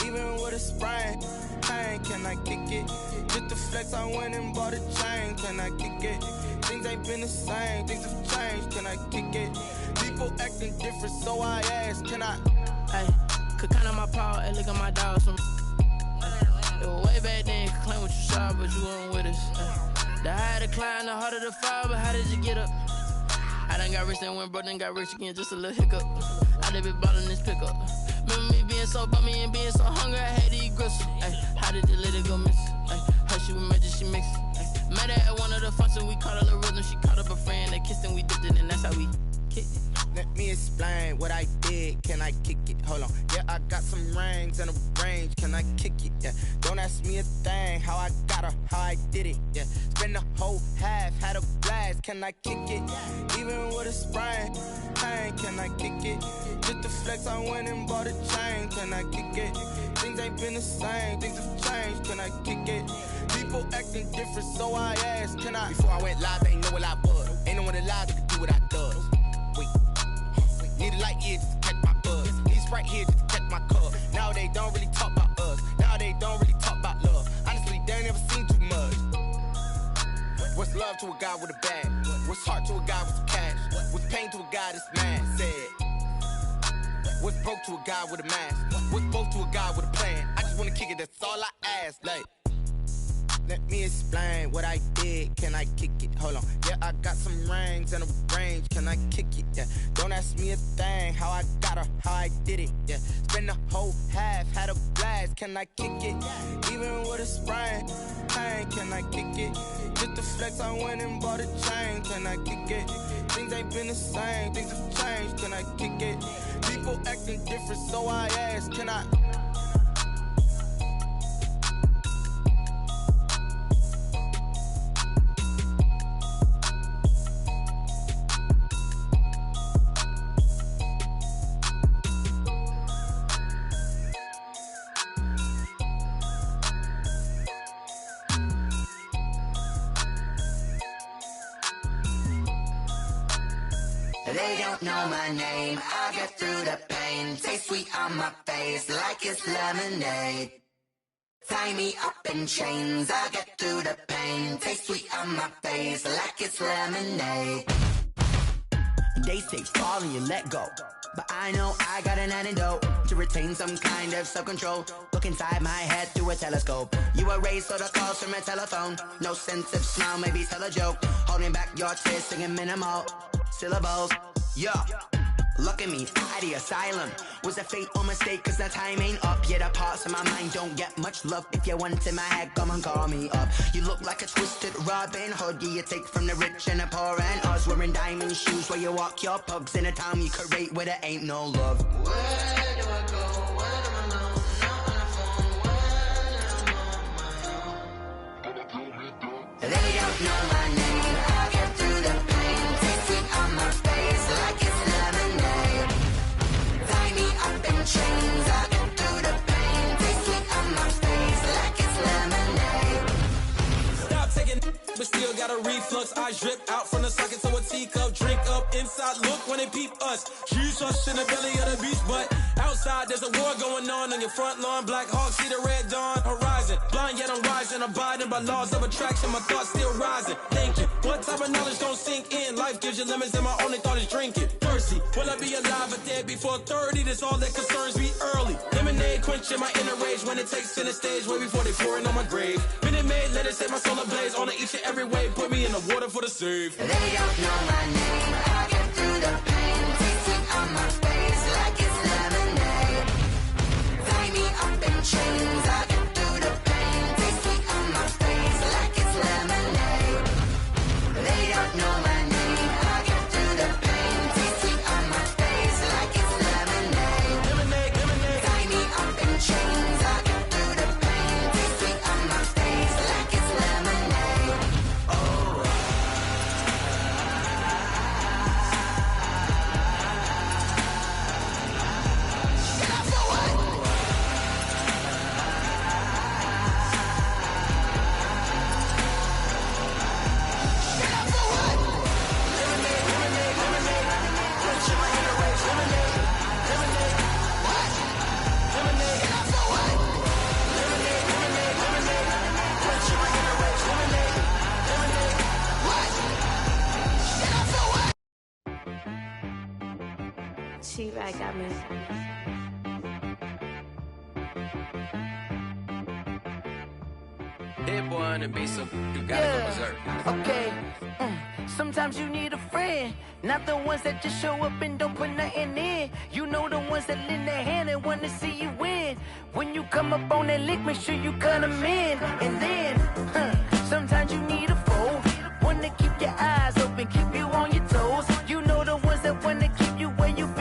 [SPEAKER 1] Even with a sprain. Pain, can I kick it? Just the flex, I went and bought a chain. Can I kick it? Things ain't been the same. Things have changed. Can I kick it? People acting different, so I ask. Can I?
[SPEAKER 14] Hey, could count on my power and look at my dog. Some way back then, could claim what you saw, but you weren't with us. The higher the climb, the harder the fall, but how did you get up? I done got rich and went broke, then got rich again, just a little hiccup. I done been ballin' this pickup. Remember me being so bummy and being so hungry, I had to eat gristle. Ay, how did the lady go miss? Ay, how she was magic, she mixed. Met her at one of the functions, we caught a little rhythm, she caught up a friend, they kissed and we dipped it, and that's how we kicked it.
[SPEAKER 1] Let me explain what I did. Can I kick it? Hold on. Yeah, I got some rings and a range. Can I kick it? Yeah. Don't ask me a thing. How I got her, how I did it. Yeah. Spend the whole half, had a blast. Can I kick it? Even with a sprain, pain. Can I kick it? Just the flex, I went and bought a chain. Can I kick it? Things ain't been the same. Things have changed. Can I kick it? People acting different, so I asked. Can I? Before I went live, they know what I was. Ain't no one alive that could do what I does. Wait. Need a light year just to catch my buzz. Need Sprite here just to catch my cup. Now they don't really talk about us. Now they don't really talk about love. Honestly, they ain't never seen too much. What's love to a guy with a bag? What's heart to a guy with some cash? What's pain to a guy that's mad? Said. What's broke to a guy with a mask? What's both to a guy with a plan? I just wanna kick it, that's all I ask. Like, let me explain what I did. Can I kick it? Hold on. Yeah, I got some rings and a range. Can I kick it? Yeah. Don't ask me a thing. How I got her, how I did it. Yeah. Spend the whole half, had a blast. Can I kick it? Even with a sprain, pain. Can I kick it? Just the flex, I went and bought a chain. Can I kick it? Things ain't been the same. Things have changed. Can I kick it? People acting different, so I asked. Can I?
[SPEAKER 6] They don't know my name, I get through the pain. Taste sweet on my face like it's lemonade. Tie me up in chains, I get through the pain. Taste sweet on my face like it's lemonade.
[SPEAKER 18] They say fall and you let go, but I know I got an antidote to retain some kind of self-control. Look inside my head through a telescope. You erase all the calls from a telephone. No sense of smile, maybe tell a joke. Holding back your tears, singing minimal syllables. Yeah, look at me, out the asylum. Was a fate or mistake, cause the time ain't up. Yet the parts of my mind don't get much love. If you want in my head, come and call me up. You look like a twisted Robin Hood. Yeah, you take from the rich and the poor and us. Wearing diamond shoes where you walk your pugs in a town you create where there ain't no love.
[SPEAKER 6] Where do I go? When I'm alone, not on the phone, when I'm on my own. They don't know my name, I get through the pain. Taste sweet on my face like it's lemonade. Tie me up in chains, I get through the pain. Taste sweet on my face like it's lemonade.
[SPEAKER 7] Stop taking, but still got a reflux. Eyes drip out from the socket to a teacup. Drink up inside, look when they peep us. Jesus in the belly of the beast, but outside there's a war going on your front lawn. Black Hawk, see the red dawn horizon. Blind yet I'm rising, abiding by laws of attraction. My thoughts still rising, thinking what type of knowledge don't sink in? Life gives you limits and my only thought is drinking. Thirsty, will I be alive or dead before 30? That's all that concerns me early. Lemonade quenching my inner rage when it takes center stage way before they pour it on my grave. Minute Maid, let it set my soul ablaze on each and every way. Put me in the water for the save.
[SPEAKER 6] They don't know my name, I get through the pain. Taste sweet on my face like it's lemonade. Tie me up in chains, I get through the pain. Taste sweet on my face like it's lemonade. They don't know my name, I get through the pain. Taste sweet on my face like it's lemonade.
[SPEAKER 7] Lemonade, lemonade.
[SPEAKER 6] Tie me up in chains, I get through the pain. Taste sweet on my face like it's lemonade. Oh.
[SPEAKER 5] T-Bag got me.
[SPEAKER 9] Hit boy on the beat, so you gotta go berserk.
[SPEAKER 11] Okay. Sometimes you need a friend, not the ones that just show up and don't put nothing in. You know the ones that lend their hand and want to see you win. When you come up on that lick, make sure you cut them in. And then, sometimes you need a foe, one to keep your eyes open, keep you on your toes. You know the ones that want to keep you where you been.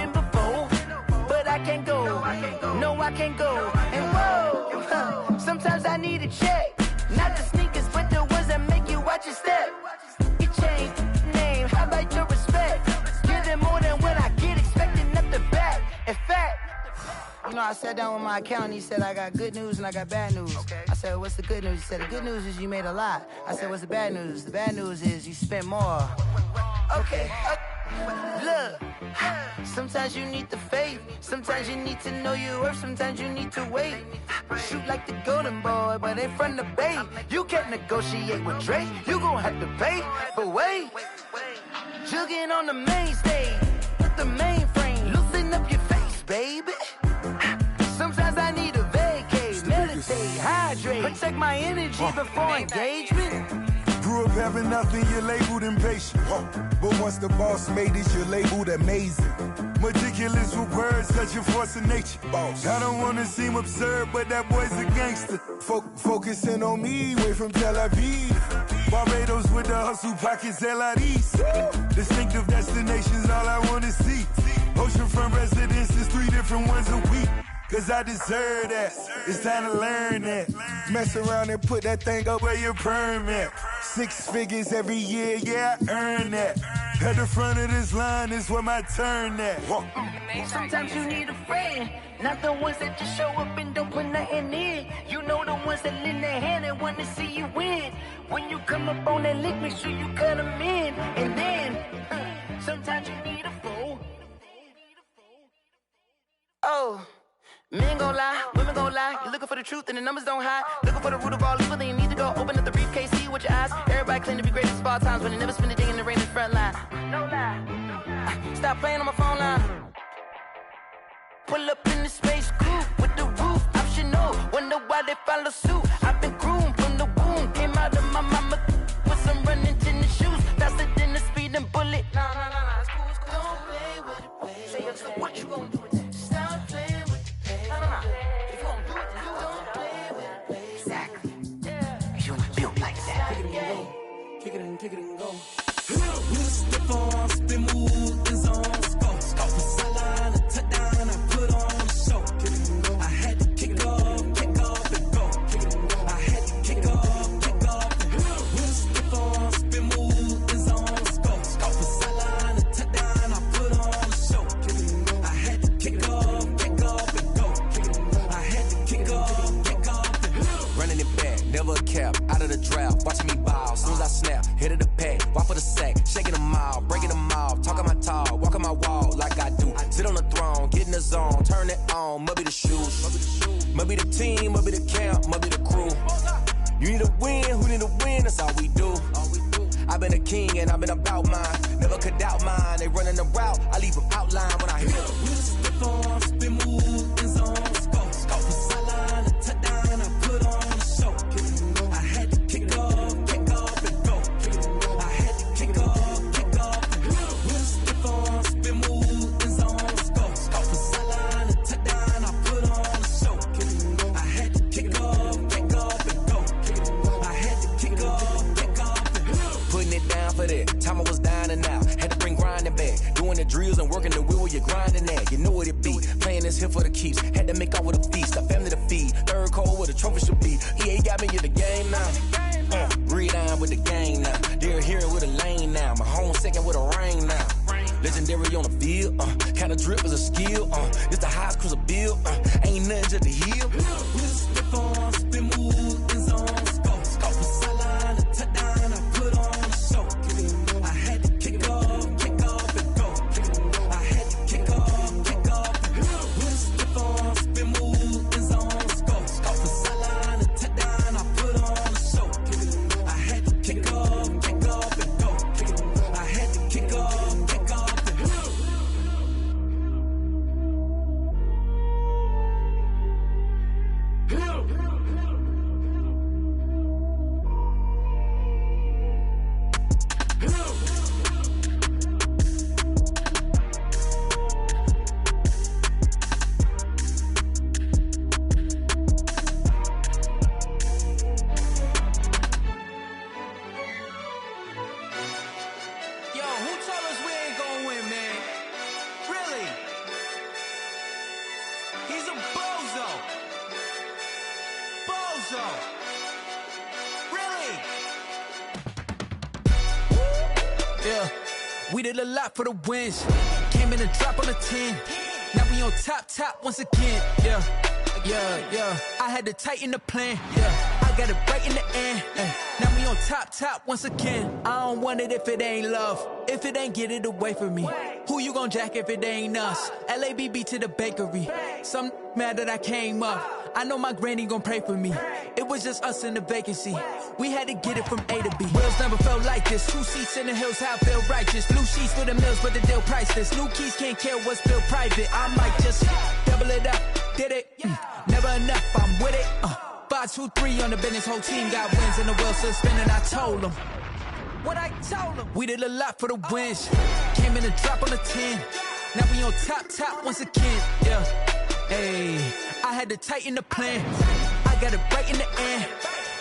[SPEAKER 11] know, I sat down with my accountant. He said, I got good news and I got bad news. Okay. I said, what's the good news? He said, the good news is you made a lot. I said, what's the bad news? The bad news is you spent more. Okay. Look, sometimes you need the faith. Sometimes you need to know your worth. Sometimes you need to wait. Shoot like the golden boy, but ain't from the bay. You can't negotiate with Drake. You gon' have to pay. But wait, jugging on the main stage with the mainframe. Loosen up your face, baby. Sometimes I need a vacate, meditate, hydrate, protect my energy before engagement.
[SPEAKER 12] Grew up having nothing, you're labeled impatient. But once the boss made it, you're labeled amazing. Meticulous with words, such a force of nature. I don't wanna seem absurd, but that boy's a gangster. Focusing on me, way from Tel Aviv. Barbados with the hustle pockets, LIDs. Distinctive destinations, all I wanna see. Oceanfront residences, 3 different ones a week. Cause I deserve that, it's time to learn that. Mess around and put that thing up where your permit. 6 figures every year, yeah, I earn that. At the front of this line is where my turn at.
[SPEAKER 11] Sometimes you need a friend, not the ones that just show up and don't put nothing in. You know the ones that lend their hand and want to see you win. When you come up on that lick, make sure you cut them in. And then, sometimes you need a fool. Oh. Men gon' lie, women gon' lie. You're looking for the truth and the numbers don't hide. Looking for the root of all evil, then you need to go open up the briefcase, see with your eyes. Everybody claim to be great at small times, but they never spend a day in the rain in the front line. No lie. Stop playing on my phone line. Pull up in the space coupe with the roof optional. Wonder why they follow suit. I've been groomed from the womb. Came out of my mama with some running tennis shoes. Faster than the speeding bullet. Nah, it's cool, it's cool. Don't play with it, baby. Say yo, so what you gon' do? Stop playing. If you gon' do it, then don't play with it. Exactly. You built like that.
[SPEAKER 20] Kick it and go. With the form, spin move, and zone, scope. From sideline to touchdown, I put on the show. I had to kick off and go. I had to kick off and go. With the form, spin move, and zone, scope. From sideline to touchdown, I put on the show. I had to kick off and go. Running it back, never a cap, out of the draft, watching me ball, soon as I snap, hit of the pack, walk for the sack, shaking them all, breaking them off, talking my talk, walking my wall like I do, sit on the throne, get in the zone, turn it on, must be the shoes, must be the team, must be the camp, must be the crew, you need a win, who need a win, that's all we do, I've been a king and I've been about mine, never could doubt mine, they running the route, I leave them outline when I hit them. We slip on, spin move, in zone, scope, from sideline to touchdown, I put on the show. I had to kick off and go. I had to kick off and go. We slip on, spin move, in zone, scope, from sideline to touchdown, I put on the show. I had to kick off and go. I had to kick off and go. Putting it down for that, time I was down and out, had to bring grinding back, doing the drills and working the wheel where you're grinding at, you know what it be, playing this here for the keeps, had to make out with a feast, a family to feed, third cold where the trophy should be, EA got me in the game now, read on with the game now, they're here with a lane now, my home second with a rain now, legendary on the field, kind of drip is a skill, this the highest cruiser bill, ain't nothing just to heal, we slip on, spin move, in zone, scope, from sideline to touchdown, I put on the show, I had to kick off and go, I had to kick off and go, we slip on, spin move, in zone, scope, from sideline to touchdown, I put on the show, I had to kick off and go, I had to kick off and go. We did a lot for the wins. Came in and dropped on the 10. Now we on top once again, yeah. I had to tighten the plan, yeah. I got it right in the end, Now we on top once again. I don't want it if it ain't love. If it ain't, get it away from me. Who you gon' jack if it ain't us? LABB to the bakery. Some mad that I came up. I know my granny gon' pray for me. It was just us in the vacancy. We had to get it from A to B. Wheels never felt like this. 2 seats in the hills, how I feel righteous. Blue sheets for the mills, but the deal priceless. New keys can't care what's built private. I might just double it up. Did it? Never enough, I'm with it. 5, 2, 3 on the business. Whole team got wins and the wheels still spinning. I told them what I told them. We did a lot for the wins. Came in a drop on the 10. Now we on top once again. Yeah. Hey, I had to tighten the plan. I got it right in the end.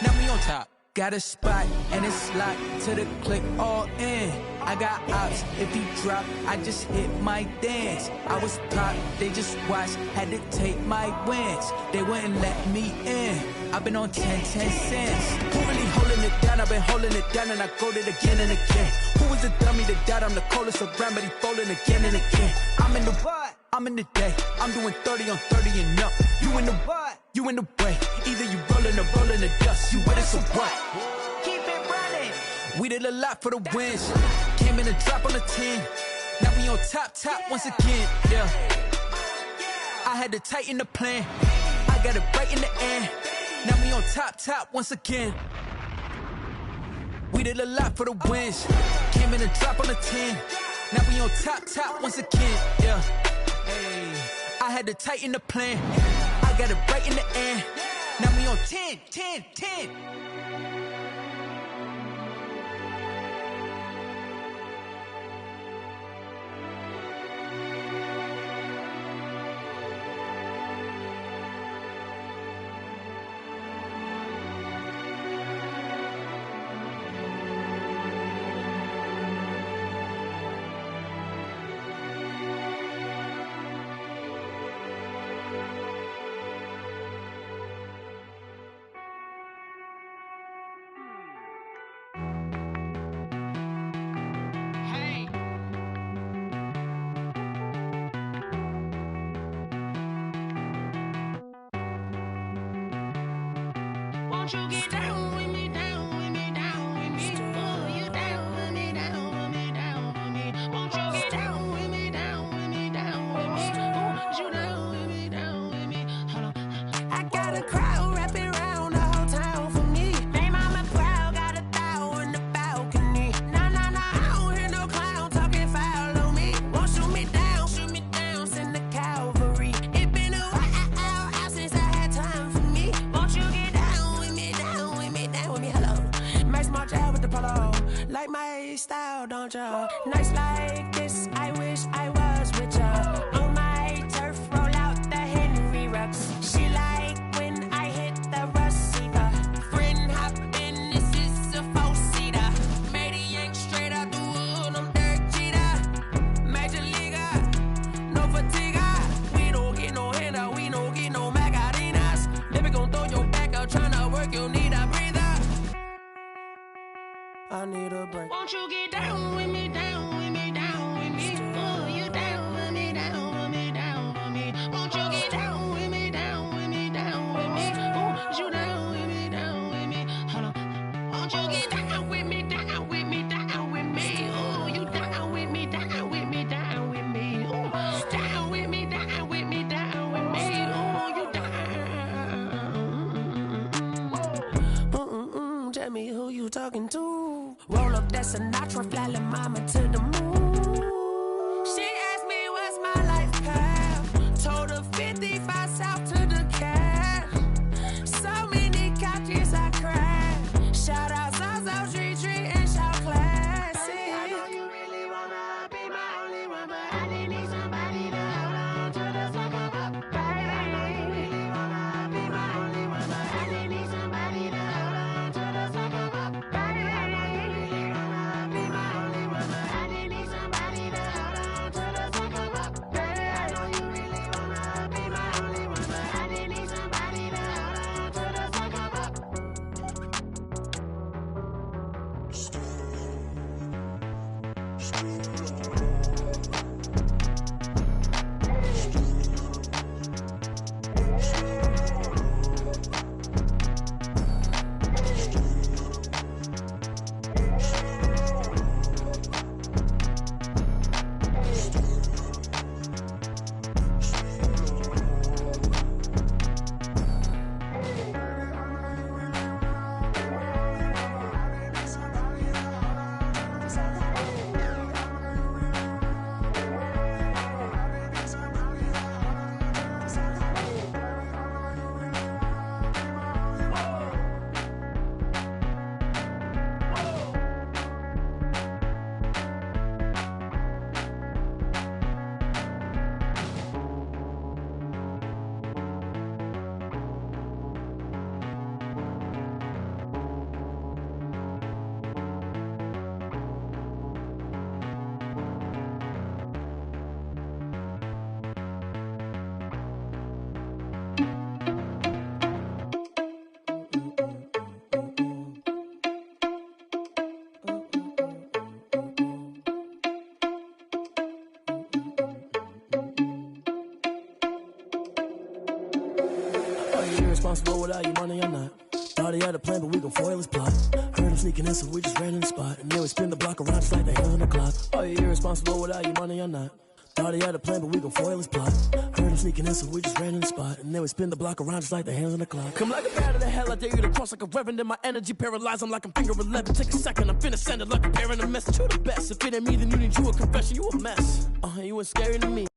[SPEAKER 20] Now we on top. Got a spot and it's locked to the click all in. I got ops, if he drop, I just hit my dance. I was pop, they just watched, had to take my wins. They wouldn't let me in. I've been on 10 cents. Who really holding it down? I've been holding it down and I go it again and again. Who was the dummy that died? I'm the coldest around, but he folding again and again. I'm in the what? I'm in the day. I'm doing 30 on 30 and up. You in the what? You in the way. Either you rolling or rolling the dust. You with us or what?
[SPEAKER 11] Keep it running.
[SPEAKER 20] We did a lot for the wins. Came in a drop on the 10. Now we on top once again. Yeah. I had to tighten the plan. I got it right in the end. Now we on top once again. We did a lot for the wins. Came in a drop on the 10. Now we on top once again. Yeah. Hey, I had to tighten the plan. I got it right in the end. Now we on 10.
[SPEAKER 13] Won't you get down with me, down with me, down with me? Oh, you down with me, down with me, down with me. Won't you get down with me, down with me, down with me? Oh, you down with me, down with me? Hold on. I got a crowd wrapping around the whole town for me. They mama proud, got a thou in the balcony. Nah, I don't hear no clown talking foul on me. Won't shoot me down, send the cavalry. It been a while since I had time for me. Won't you get down with me, down with me, down with me? Hello. Max March out with the polo. Like my style, don't ya? Nights like this, I wish I was with ya. On my turf, roll out the Henry Rux. She like when I hit the receiver. Friend hop in, this is a 4-seater. Made a yank straight out the wood, I'm Derek Jeter. Major leaguer, no fatigue. We don't get no handout, we don't get no Macarinas. Never gon' throw your back out, tryna work, you need a breather. I need a break. Won't you get down with me, down with me, down with me? Oh, you down with me, down with me, down with me? Won't you get down with me, down with me, down with me? Oh, you down with me, down with me? Hold on. Won't you get down with me, down with me, down with me? Oh, you down with me, down with me, down with me? Oh, down with me, down with me, down with me? Oh, you down. Tell me who you talking to. Roll up that Sinatra, fly la mama to the moon. She asked me what's my life path. Told her 55 south to the cab. So many couches I cried. Shout out South Street and shout classy. I know you really wanna be my only one, but I didn't need somebody to hold on to the sucker up. Baby, I know you really wanna be my only one, but I didn't need somebody to hold on to the sucker up. Baby, I know you really wanna be my only one, but I didn't need somebody to hold on to the sucker up. Baby, I know you really wanna be my only one, but I didn't need somebody to hold on to the sucker up.
[SPEAKER 14] irresponsible without your money or not. Thought he had a plan, but we gon' foil his plot. Heard him sneaking in, so we just ran in the spot. And then we spin the block around just like the hands on the clock. Are you irresponsible without your money or not? Thought he had a plan, but we gon' foil his plot. Heard him sneaking in, so we just ran in the spot. And then we spin the block around just like the hands on the clock. Come like a bat of the hell, I dare you to cross like a reverend. And my energy paralyzed, I'm like I'm finger 11. Take a second, I'm finna send it like a parent a message. You the best, if it ain't me, then you need you a confession. You a mess, you ain't scary to me.